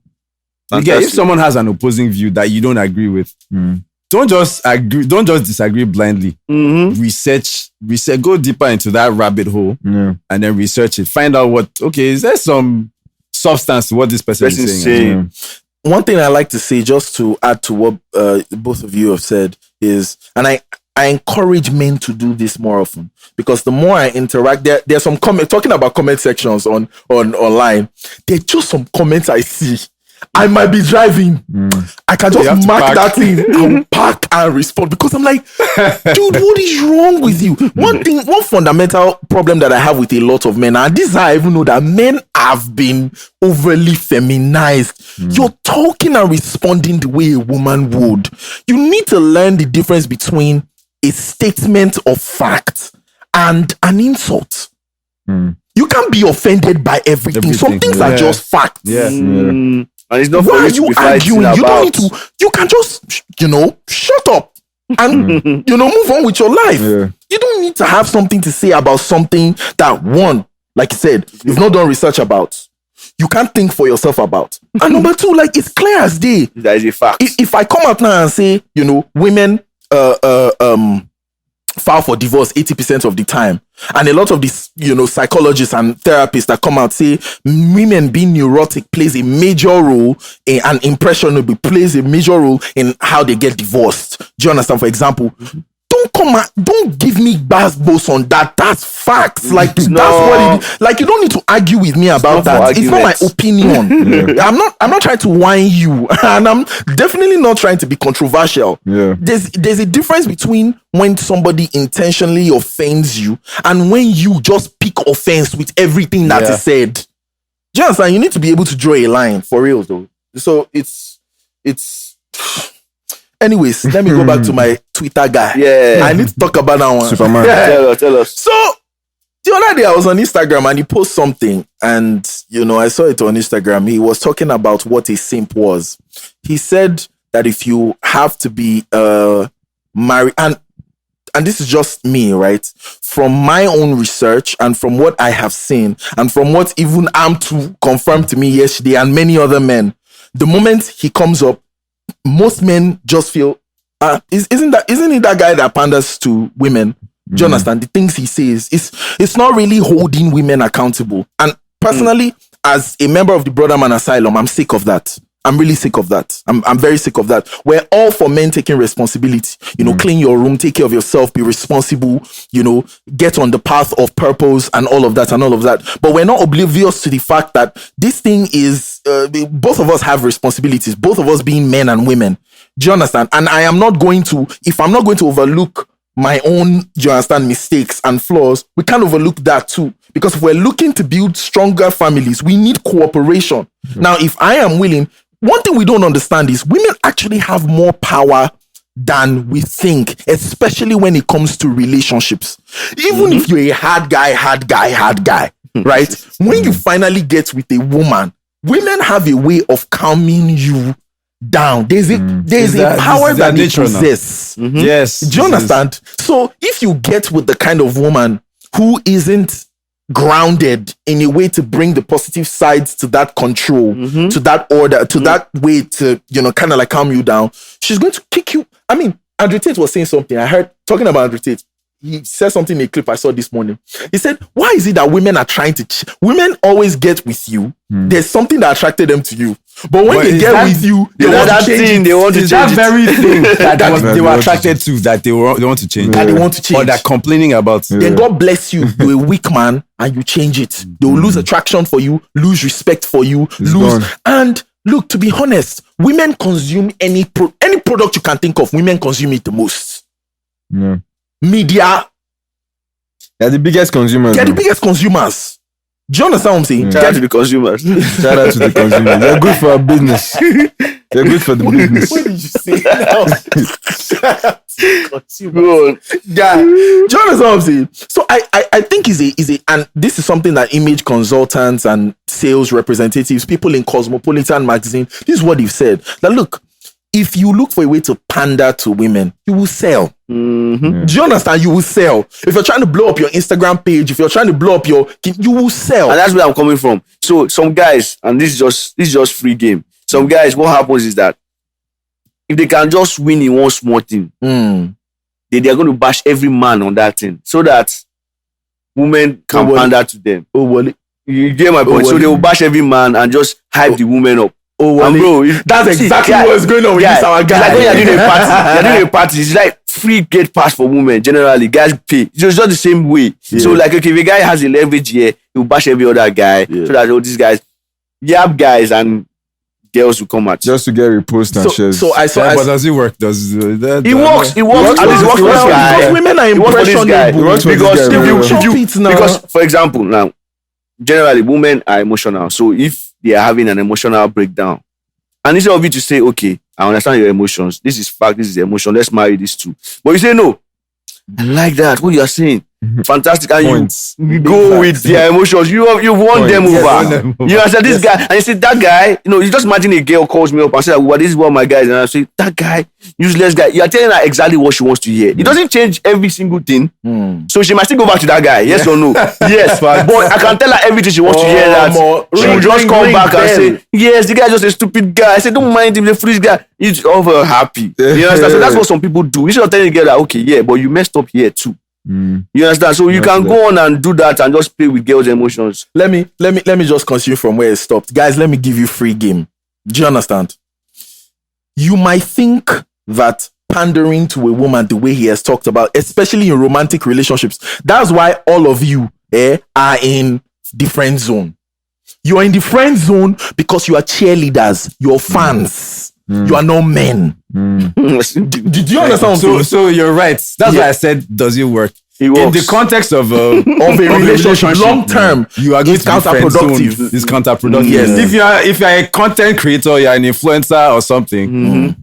again, if someone has an opposing view that you don't agree with, don't just disagree blindly. Research, go deeper into that rabbit hole and then research it. Find out is there some substance to what this person is saying? One thing I like to say, just to add to what both of you have said, is, and I encourage men to do this more often, because the more I interact, there's some comment talking about comment sections on online. There's just some comments I see. I might be driving. I can just mark that thing and park and respond, because I'm like, dude, what is wrong with you? One fundamental problem that I have with a lot of men, and this is how I even know that men have been overly feminized. You're talking and responding the way a woman would. You need to learn the difference between a statement of fact and an insult. You can't be offended by everything. Some things are just facts. And it's not Why for are you to you be fighting arguing? about. You don't need to. You can just, shut up and move on with your life. You don't need to have something to say about something that, one, like you said, you've not done research about. You can't think for yourself about. And number two, like, it's clear as day. That is a fact. If I come out now and say, women file for divorce 80% of the time, and a lot of these psychologists and therapists that come out say women being neurotic plays a major role and impressionable plays a major role in how they get divorced. Do you understand? For example, don't give me bass on that. That's facts. Like, that's what it is. Like, you don't need to argue with me about that. It's not my opinion. I'm not trying to whine you, and I'm definitely not trying to be controversial. There's a difference between when somebody intentionally offends you and when you just pick offense with everything that is said. Do you understand? You need to be able to draw a line, for real though. So it's anyways, let me go back to my Twitter guy. I need to talk about that one. Superman. Tell us. So the other day I was on Instagram and he posted something, and I saw it on Instagram. He was talking about what a simp was. He said that if you have to be married, and this is just me, right? From my own research and from what I have seen and from what even Amtu confirmed to me yesterday and many other men, the moment he comes up, most men just feel, isn't he that guy that panders to women? Do you understand? The things he says, it's not really holding women accountable. And personally, as a member of the brodamanasylum, I'm sick of that. I'm really sick of that. I'm very sick of that. We're all for men taking responsibility. Clean your room, take care of yourself, be responsible, get on the path of purpose and all of that. But we're not oblivious to the fact that this thing is, both of us have responsibilities, both of us being men and women. Do you understand? And if I'm not going to overlook my own, do you understand, mistakes and flaws, we can't overlook that too. Because if we're looking to build stronger families, we need cooperation. Now, if I am willing, one thing we don't understand is women actually have more power than we think, especially when it comes to relationships. Even if you're a hard guy, right? When you finally get with a woman women have a way of calming you down. There's a power that they possess. Yes. Do you understand? So if you get with the kind of woman who isn't grounded in a way to bring the positive sides to that control, to that order, to that way to, kind of like calm you down, she's going to kick you. I mean, Andrew Tate was saying something. I heard talking about Andrew Tate. He said something in a clip I saw this morning. He said, why is it that women are trying to women always get with you? There's something that attracted them to you. But when they get with you, they want to change it. They want to change that very thing that they were want attracted to, that they want to change. That they want to change. Or they're complaining about. Then God bless you. You're a weak man and you change it. They will lose attraction for you, lose respect for you, gone. And look, to be honest, women consume any product you can think of. Women consume it the most. Yeah. Media. They're the biggest consumers. They're the biggest consumers. Do you understand what I'm saying? Shout out to the consumers. Shout out to the consumers. They're good for our business. They're good for the business. What did you say now? Bro, Yeah. Do you understand what I'm saying? So I think is a and this is something that image consultants and sales representatives, people in Cosmopolitan magazine, this is what they've said. That look, if you look for a way to pander to women, you will sell. Do you understand? You will sell. If you're trying to blow up your Instagram page, if you're trying to blow up you will sell. and that's where I'm coming from. So some guys, and this is just free game. Some guys, what happens is that if they can just win in one small thing, they are going to bash every man on that thing so that women can pander to them. Oh, well, You get my point? So they will bash every man and just hype the women up. Oh, And bro, that's exactly what's going on with this our guy. Like when you're doing a party, it's like free gate pass for women. Generally, guys pay. It's just the same way. So like, okay, if a guy has a leverage here, he will bash every other guy. So that all these guys, guys and girls will come at you. Just to get repost and shares. So I saw. But does it work? Does that? It works. At least it works for this guy. Because women are It works for this guy. impressionable. Because for example, now generally women are emotional. So if they are having an emotional breakdown, and instead of you to say, okay, I understand your emotions. This is fact. This is emotion. Let's marry these two. But you say no. I like that. What you are saying, fantastic. And Points. you go with their emotions. You've won them over. You understand this guy, and you say that guy. You just imagine a girl calls me up and says, "Well, this is one of my guys," and I say, "That guy, useless guy." You are telling her exactly what she wants to hear. It doesn't change every single thing. So she might still go back to that guy. Yes or no? Yes. But I can tell her everything she wants to hear. That she will just come back and say, "Yes, the guy is just a stupid guy." I said, "Don't mind him, the foolish guy." He's over happy. You understand? So that's what some people do. Instead of telling the girl that, okay, yeah, but you messed up here too. You understand? So you can go on and do that and just play with girls' emotions. Let me just continue from where it stopped. Guys, let me give you free game. Do you understand? You might think that pandering to a woman the way he has talked about, especially in romantic relationships, that's why all of you are in the friend zone. You are in the friend zone because you are cheerleaders, you're fans. You are not men. Did you understand? So you're right. That's why I said, does it work? It works. In the context of a relationship, long term, you are going it's to be counterproductive. It's counterproductive. Yes. If you're a content creator, you're an influencer or something,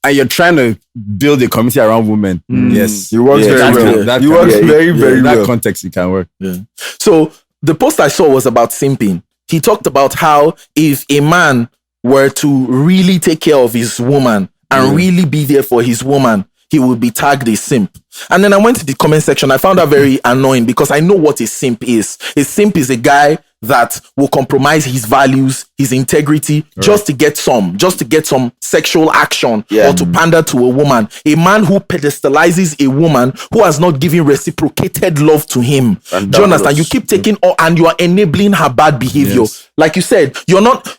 and you're trying to build a community around women, yes, it works very well. It works very well. That context, it can work. Yeah. So the post I saw was about simping. He talked about how if a man were to really take care of his woman and really be there for his woman, he would be tagged a simp. And then I went to the comment section. I found that very annoying because I know what a simp is. A simp is a guy that will compromise his values, his integrity, just to get some sexual action or to pander to a woman. A man who pedestalizes a woman who has not given reciprocated love to him. Do you understand? You keep taking and you are enabling her bad behavior. Yes. Like you said, you're not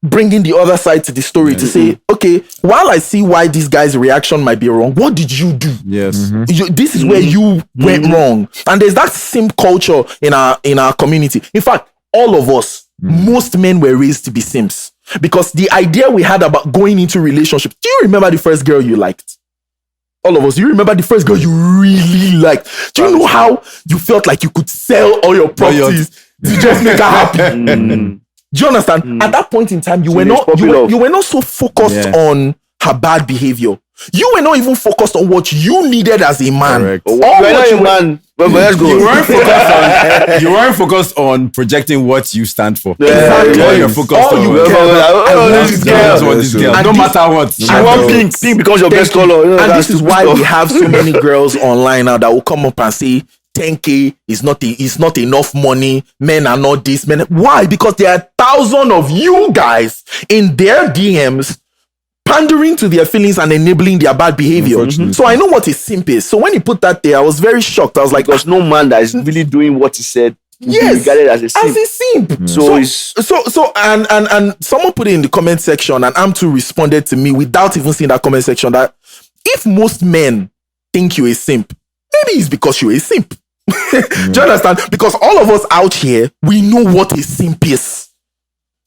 bringing the other side to the story to say, okay, while I see why this guy's reaction might be wrong, what did you do? Yes. This is where you went wrong. And there's that simp culture in our community. In fact, all of us, most men were raised to be simps. Because the idea we had about going into relationships, do you remember the first girl you liked? All of us, you remember the first girl you really liked? Do you know how you felt like you could sell all your properties to just make her happy? Do you understand? At that point in time, you were not so focused on her bad behavior. You were not even focused on what you needed as a man. Correct. You're not a man. But let's go. You weren't focused on projecting what you stand for. Exactly. All you're focused All on. you was- care about, I want this this girl. That's what this girl. And No this- matter what. She want pink. Pink becomes your best color. And That's this is why we have so many girls online now that will come up and say 10K is not enough money. Men are not this. Men. Why? Because there are thousands of you guys in their DMs pandering to their feelings and enabling their bad behavior. So I know what a simp is. So when he put that there, I was very shocked. I was like, because no man that is really doing what he said will be yes, regarded as a simp. as a simp. So it's And someone put it in the comment section, and Am2 responded to me without even seeing that comment section that if most men think you're a simp, maybe it's because you're a simp. Do you understand? Because all of us out here, we know what a simp is.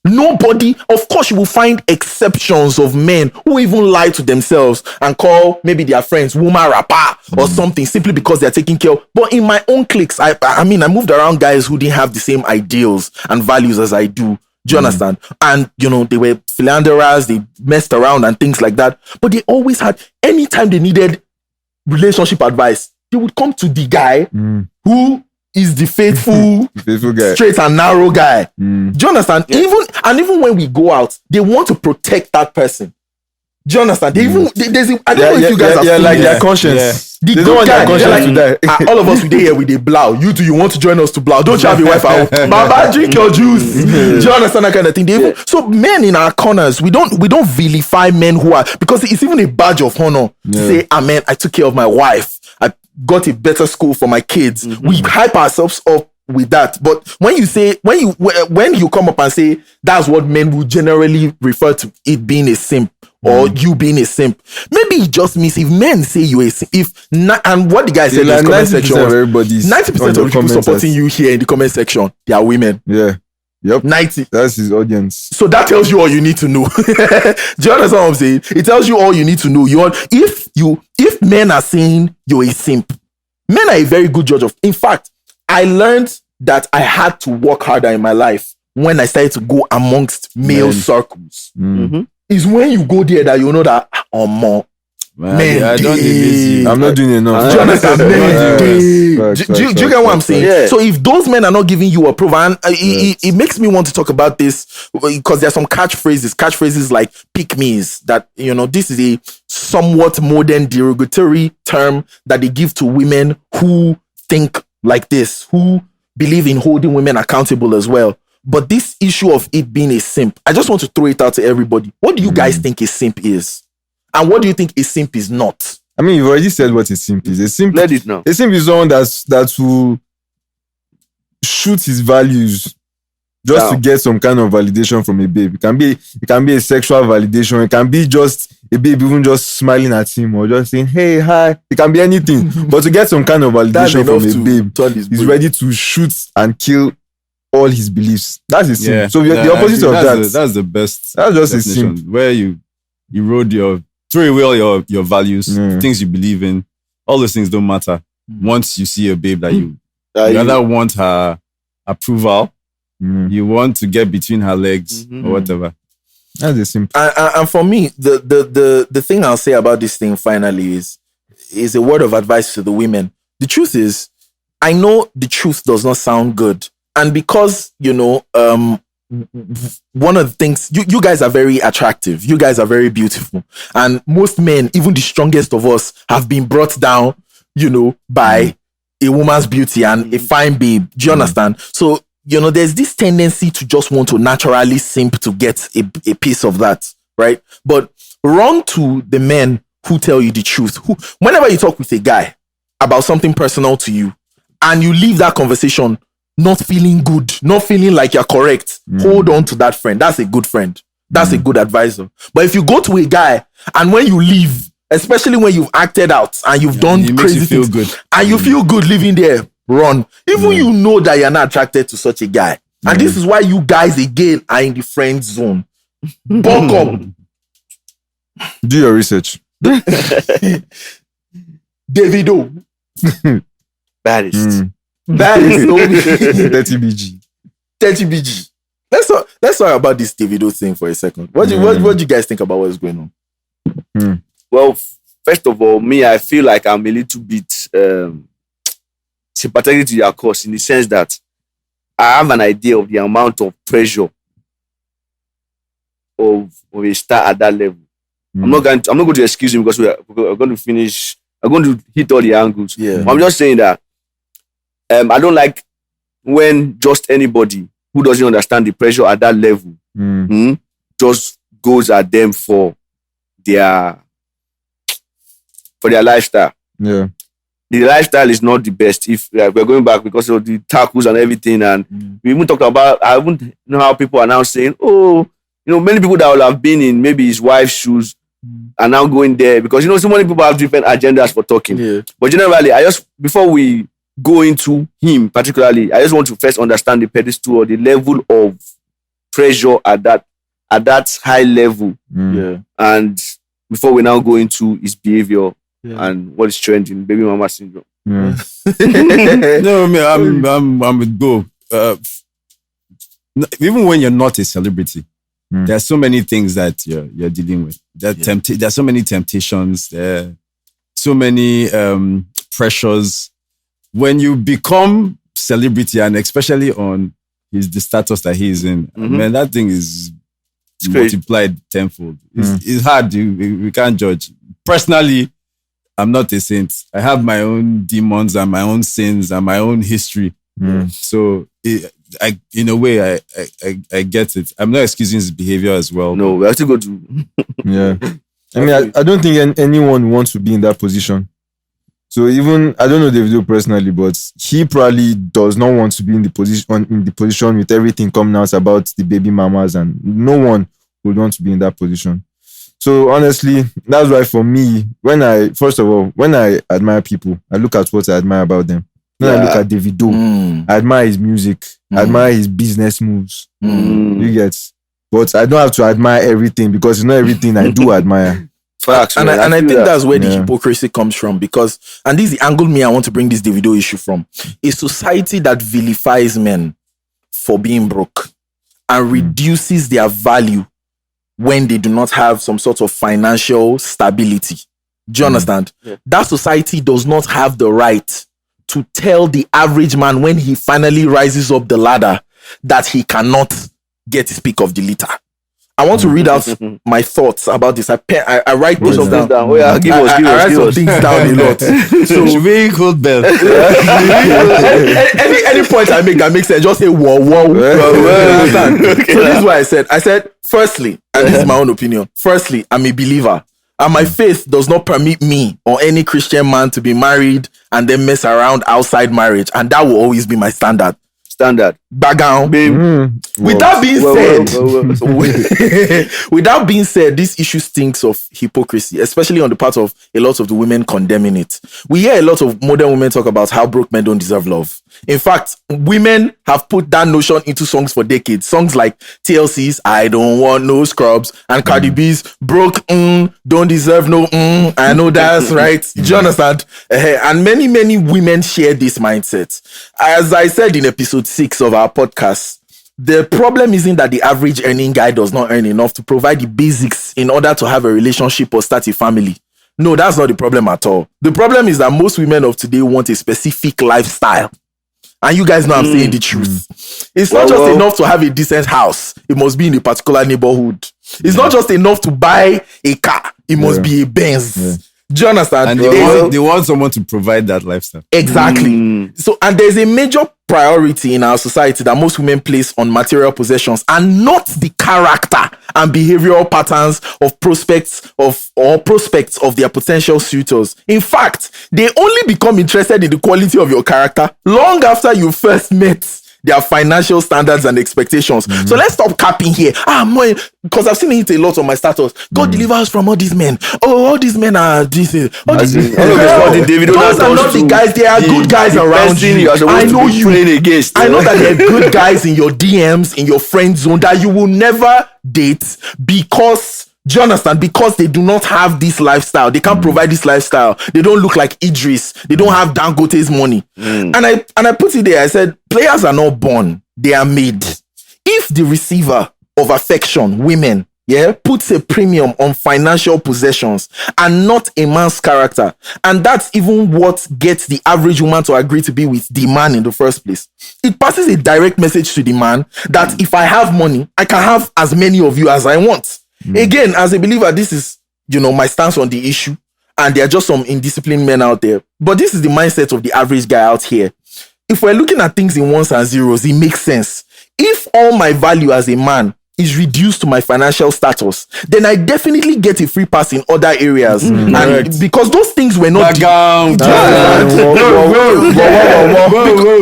Nobody, of course, you will find exceptions of men who even lie to themselves and call maybe their friends woman rapper or something simply because they're taking care of. But in my own cliques, I mean, I moved around guys who didn't have the same ideals and values as I do. Do you understand? And, you know, they were philanderers, they messed around and things like that. But they always had, anytime they needed relationship advice, they would come to the guy who is the faithful guy. straight and narrow guy. Do you understand? Even when we go out, they want to protect that person. Do you understand? They even I don't know if you guys have seen like this. their conscience. The They good don't want guy, their they're conscience like, to die. all of us we dey here with a blow. You do you want to join us to blow? Don't you have a wife at home? Baba, drink your juice. Do you understand that kind of thing? So men in our corners, we don't vilify men who are, because it's even a badge of honor to say, amen, I took care of my wife. I got a better school for my kids. We hype ourselves up with that. But when you come up and say that's what men would generally refer to it being a simp or you being a simp, maybe it just means if men say you a simp, and what the guy said in the comment section was 90% of people supporting you here in the comment section, they are women. Yeah. Yep. 90. That's his audience. So that tells you all you need to know. Do you understand what I'm saying? It tells you all you need to know. If men are saying you're a simp, men are a very good judge of. In fact, I learned that I had to work harder in my life when I started to go amongst male circles. It's when you go there that you know that more. Man, I don't need I'm not doing enough. Do you understand? Facts, Do you get what I'm saying? Yeah. So if those men are not giving you approval, and it makes me want to talk about this because there's some catchphrases like pick me's that, you know, this is a somewhat modern derogatory term that they give to women who think like this, who believe in holding women accountable as well. But this issue of it being a simp, I just want to throw it out to everybody. What do you guys think a simp is? And what do you think a simp is not? I mean, you've already said what a simp is. A simp is someone that will shoot his values just to get some kind of validation from a babe. It can be a sexual validation. It can be just a babe even just smiling at him or just saying, hey, hi. It can be anything. But to get some kind of validation from a babe, he's ready to shoot and kill all his beliefs. That's a simp. Yeah. So the opposite of that. That's the best. That's just a definition, simp. where you throw away all your values, things you believe in. All those things don't matter. Once you see a babe that you either want her approval, you want to get between her legs or whatever. That's a simp. And for me, the thing I'll say about this thing finally is a word of advice to the women. The truth is, I know the truth does not sound good. And because, you know, one of the things, you guys are very attractive. You guys are very beautiful. And most men, even the strongest of us, have been brought down, you know, by a woman's beauty and a fine babe. Do you understand? So, you know, there's this tendency to just want to naturally simp to get a piece of that, right? But run to the men who tell you the truth. Whenever you talk with a guy about something personal to you and you leave that conversation not feeling good, not feeling like you're correct, hold on to that friend. That's a good friend. That's a good advisor. But if you go to a guy and when you leave, especially when you've acted out and you've done crazy things, good. And you feel good living there, run. Even you know that you're not attracted to such a guy. And this is why you guys again are in the friend zone. Buck up. Do your research. Davido. Baddest. That is 30 BG. 30 BG. Let's talk about this Davido thing for a second. What do you guys think about what's going on? Well, first of all, me, I feel like I'm a little bit sympathetic to your cause in the sense that I have an idea of the amount of pressure of a star at that level. I'm not going to excuse him because we're going to finish. I'm going to hit all the angles. Yeah. I'm just saying that I don't like when just anybody who doesn't understand the pressure at that level just goes at them for their lifestyle. Yeah. The lifestyle is not the best if we're going back because of the tackles and everything. And we even talked about, I wouldn't know how people are now saying, oh, many people that will have been in maybe his wife's shoes are now going there because, so many people have different agendas for talking. Yeah. But generally, before we go into him particularly, I just want to first understand the pedestal or the level of pressure at that high level. Yeah. And before we now go into his behavior and what is trending, baby mama syndrome. No, I'm with Go. Even when you're not a celebrity, there are so many things that you're dealing with. There are so many temptations. There are so many pressures. When you become celebrity, and especially on the status that he is in, man, that thing is multiplied tenfold. It's hard. We can't judge. Personally, I'm not a saint. I have my own demons and my own sins and my own history. So, in a way, I get it. I'm not excusing his behavior as well. No, we have to go to. Yeah. I mean, I don't think anyone wants to be in that position. So even, I don't know Davido personally, but he probably does not want to be in the position with everything coming out about the baby mamas, and no one would want to be in that position. So honestly, that's why for me, when I admire people, I look at what I admire about them. When I look at Davido, I admire his music, I admire his business moves. You get? But I don't have to admire everything because it's not everything I do admire. Facts, and I think that's where the hypocrisy comes from, because, and this is the angle I want to bring this Davido issue from, a society that vilifies men for being broke and reduces their value when they do not have some sort of financial stability. Do you understand? Yeah. That society does not have the right to tell the average man when he finally rises up the ladder that he cannot get his pick of the litter. I want to read out my thoughts about this. I write things down. Oh yeah, give us. I write some things down a lot. So we could bell. any point I make that makes sense, just say whoa. Okay. So this is what I said. I said, firstly, and this is my own opinion. Firstly, I'm a believer, and my faith does not permit me or any Christian man to be married and then mess around outside marriage, and that will always be my standard. Background. With that being said, this issue stinks of hypocrisy, especially on the part of a lot of the women condemning it. We hear a lot of modern women talk about how broke men don't deserve love. In fact, women have put that notion into songs for decades. Songs like TLC's I Don't Want No Scrubs and Cardi B's Broke Don't Deserve No I know that's right. Do you understand? And many women share this mindset. As I said in episode 6 of our podcast, the problem isn't that the average earning guy does not earn enough to provide the basics in order to have a relationship or start a family. No, that's not the problem at all. The problem is that most women of today want a specific lifestyle. And you guys know I'm saying the truth. It's not just enough to have a decent house. It must be in a particular neighborhood. It's not just enough to buy a car. It must be a Benz. Yeah. Do you understand? And they want someone to provide that lifestyle. Exactly. So, and there's a major priority in our society that most women place on material possessions and not the character and behavioral patterns of prospects of their potential suitors. In fact, they only become interested in the quality of your character long after you first met their financial standards and expectations. So let's stop capping here. Because I've seen it a lot on my status. God deliver us from all these men. Oh, all these men are this. Those are not the guys. There are good guys around you. I know you. I know that there are good guys in your DMs, in your friend zone that you will never date because. Do you understand? Because they do not have this lifestyle. They can't provide this lifestyle. They don't look like Idris. They don't have Dangote's money. And I put it there. I said, players are not born. They are made. If the receiver of affection, women, puts a premium on financial possessions and not a man's character. And that's even what gets the average woman to agree to be with the man in the first place. It passes a direct message to the man that if I have money, I can have as many of you as I want. Again, as a believer, this is, my stance on the issue. And there are just some indisciplined men out there. But this is the mindset of the average guy out here. If we're looking at things in ones and zeros, it makes sense. If all my value as a man is reduced to my financial status, then I definitely get a free pass in other areas. And because those things were not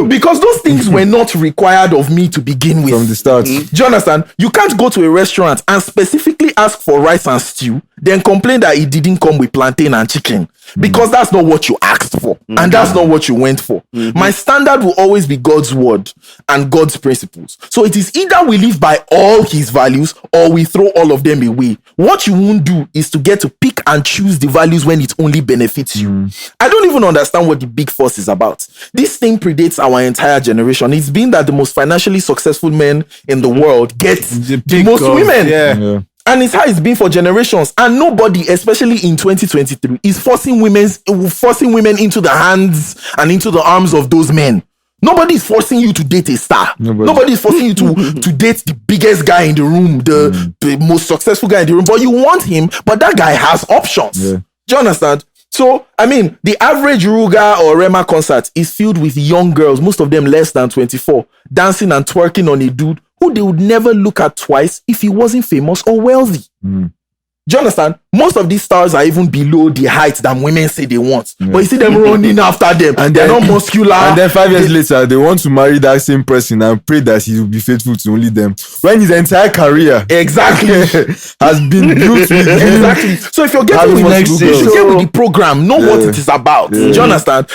because those things were not required of me to begin with from the start. Do you understand? You can't go to a restaurant and specifically ask for rice and stew, then complain that it didn't come with plantain and chicken, because that's not what you asked for, and that's not what you went for. My standard will always be God's word and God's principles. So it is either we live by all his values or we throw all of them away. What you won't do is to get to pick and choose the values when it only benefits you. I don't even understand what the big fuss is about. This thing predates our entire generation. It's been that the most financially successful men in the world get the most women. And it's how it's been for generations. And nobody, especially in 2023, is forcing women into the hands and into the arms of those men. Nobody is forcing you to date a star. Nobody is forcing you to date the biggest guy in the room, the most successful guy in the room. But you want him, but that guy has options. Do you understand? So, I mean, the average Ruga or Rema concert is filled with young girls, most of them less than 24, dancing and twerking on a dude who they would never look at twice if he wasn't famous or wealthy. Do you understand? Most of these stars are even below the height that women say they want. But you see them running after them, and they're not muscular. And then 5 years later, they want to marry that same person and pray that he will be faithful to only them. When his entire career has been built with So if you're getting with next stage, you get with the program, know what it is about. Do you understand?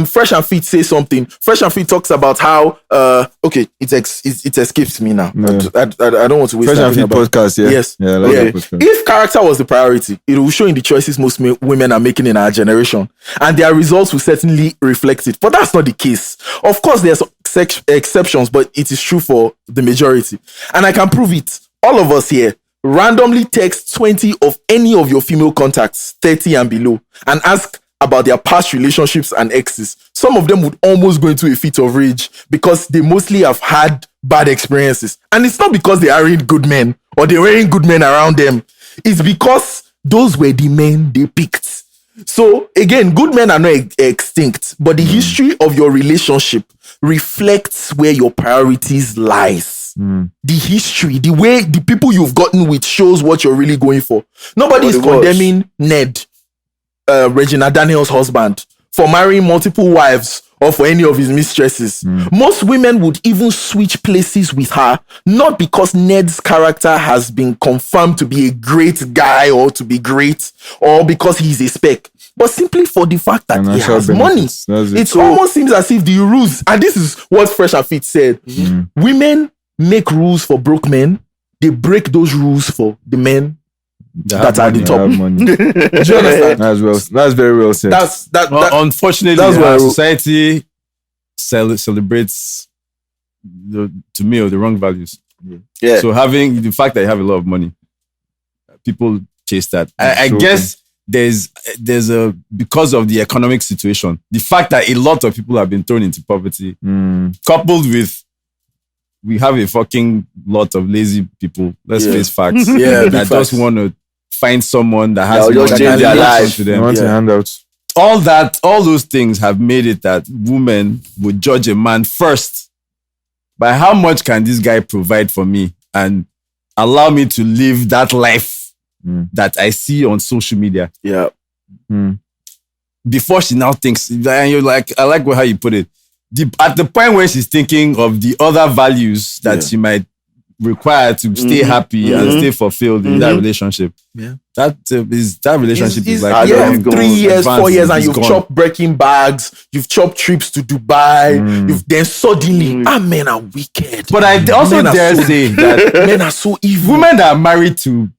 Fresh and Fit say something. Fresh and Fit talks about how it escapes me now. I don't want to waste Fresh and time Fit podcast. Yes. If character was the priority, it will show in the choices most women are making in our generation, and their results will certainly reflect it. But that's not the case. Of course, there's exceptions, but it is true for the majority. And I can prove it. All of us here randomly text 20 of any of your female contacts, 30 and below, and ask about their past relationships and exes. Some of them would almost go into a fit of rage because they mostly have had bad experiences. And it's not because they aren't good men or there weren't good men around them. It's because those were the men they picked. So again, good men are not extinct, but the history of your relationship reflects where your priorities lies. The history, the way the people you've gotten with shows what you're really going for. Nobody is condemning Ned, Regina Daniels' husband, for marrying multiple wives or for any of his mistresses. Most women would even switch places with her, not because Ned's character has been confirmed to be a great guy or to be great, or because he's a spec, but simply for the fact that he has money. It almost seems as if the rules, and this is what Fresh and Fit said, women make rules for broke men, they break those rules for the men that are the top. Do you understand? That's very well said. Unfortunately, that's why society celebrates to me the wrong values. So having the fact that you have a lot of money, people chase that. I guess there's a because of the economic situation, the fact that a lot of people have been thrown into poverty, coupled with we have a fucking lot of lazy people. Let's face facts. That just want to find someone that has just change their life to them. Want a handout. All those things have made it that women would judge a man first by how much can this guy provide for me and allow me to live that life that I see on social media. Before she now thinks, and you're like, I like how you put it. At the point where she's thinking of the other values that she might require to stay happy and stay fulfilled in that relationship. That relationship is like 3 years, 4 years, and you've chopped breaking bags, you've chopped trips to Dubai, you've then suddenly men are wicked. But I also dare say that men are so evil. Women that are married to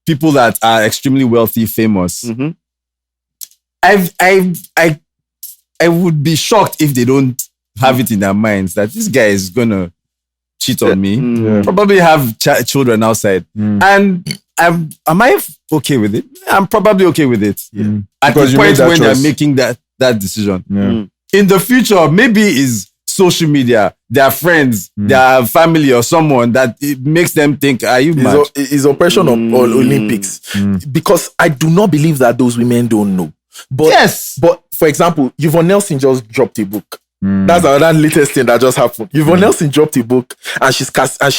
people that are extremely wealthy, famous, I would be shocked if they don't have it in their minds that this guy is gonna cheat on me. Probably have children outside. And am I okay with it? I'm probably okay with it. At the point when they're making that decision. In the future, maybe is social media, their friends, their family, or someone that it makes them think, are you mad? It's oppression of Olympics. Because I do not believe that those women don't know. But but for example, Yvonne Nelson just dropped a book. That's another latest thing that just happened. Yvonne Nelson dropped a book and she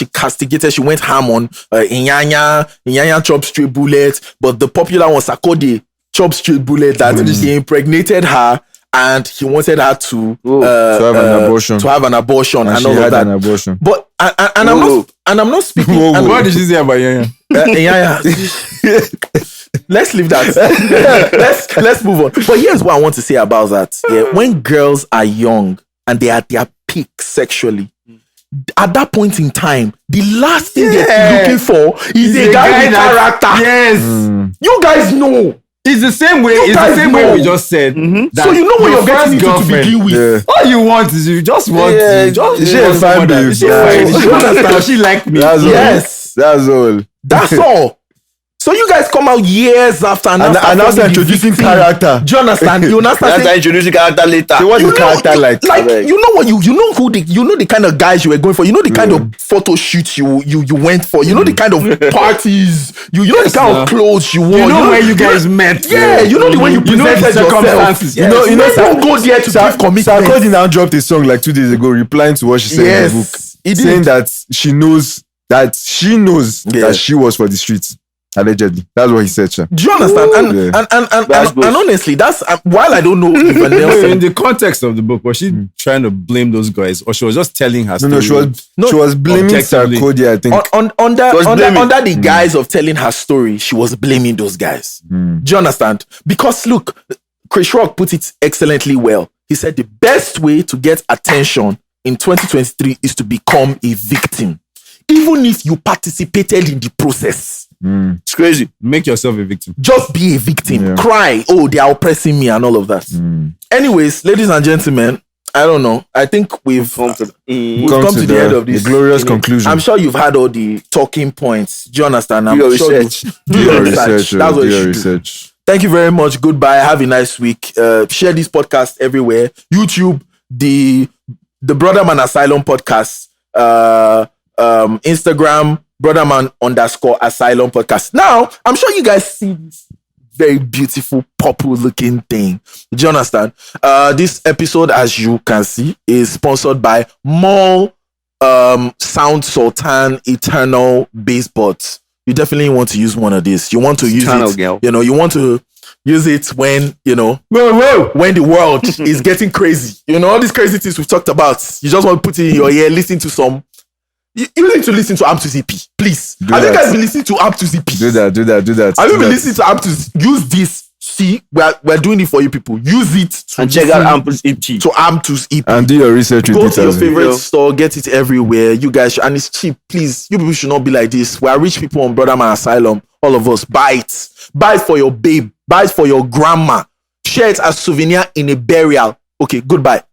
castigated. She went ham on Inyanya chop straight bullet, but the popular one Sakode chop straight bullet that he impregnated her and he wanted her to have an abortion and all of that. An abortion. But I'm not speaking. What did she say about Inyanya? Let's leave that. let's move on. But here's what I want to say about that. Yeah, when girls are young and they are at their peak sexually, at that point in time, the last thing they're looking for is a guy with character. Yes. You guys know. It's the same way. It's the same way we just said. So you know what you're getting into to begin with. All you want is you just want. She like me. That's all. That's all. So you guys come out years after and now start introducing character. Do you understand? You understand? Start introducing character later. So what's the character like? Like you know the kind of guys you were going for. You know the kind of photo shoot you went for. You know the kind of parties. You know the kind of clothes you wore. You know where you guys met. Yeah, you know the way you presented yourself. You know don't go there to give commitment. Sarkodie now dropped a song like 2 days ago, replying to what she said in the book, saying that she knows that she was for the streets. Allegedly, that's what he said. Sir. Do you understand? And honestly, that's while I don't know Yvonne Nelson, in the context of the book, was she trying to blame those guys, or she was just telling her story? No, she was blaming Sarkodie. I think under the guise of telling her story, she was blaming those guys. Do you understand? Because look, Chris Rock put it excellently well. He said the best way to get attention in 2023 is to become a victim, even if you participated in the process. It's crazy. Make yourself a victim. Just be a victim. Cry. Oh, they are oppressing me and all of that. Anyways, ladies and gentlemen, I don't know. I think we've come to the end of this. The glorious conclusion. I'm sure you've had all the talking points. Do you understand? Do your research. Do your research. That's what you should do. Thank you very much. Goodbye. Have a nice week. Share this podcast everywhere. YouTube, the Brodaman Asylum.podcast. Instagram, brodaman_asylum podcast. Now, I'm sure you guys see this very beautiful purple looking thing. Do you understand? This episode, as you can see, is sponsored by Mall Sound Sultan Eternal Bass Buds. You definitely want to use one of these. You want to use it. Girl. You want to use it when, when the world is getting crazy. All these crazy things we've talked about. You just want to put it in your ear, listen to some. You need to listen to Amp to ZP, please. Have you guys been listening to Amp to ZP? Do that. Have you been listening to Amp to use this? See, we're doing it for you people. Use it and check out Amp to ZP. To Amp to ZP. And do your research with it. Go to your favorite store, get it everywhere. You guys and it's cheap. Please, you people should not be like this. We are rich people on Brodaman Asylum. All of us. Buy it. Buy it for your babe. Buy it for your grandma. Share it as souvenir in a burial. Okay, goodbye.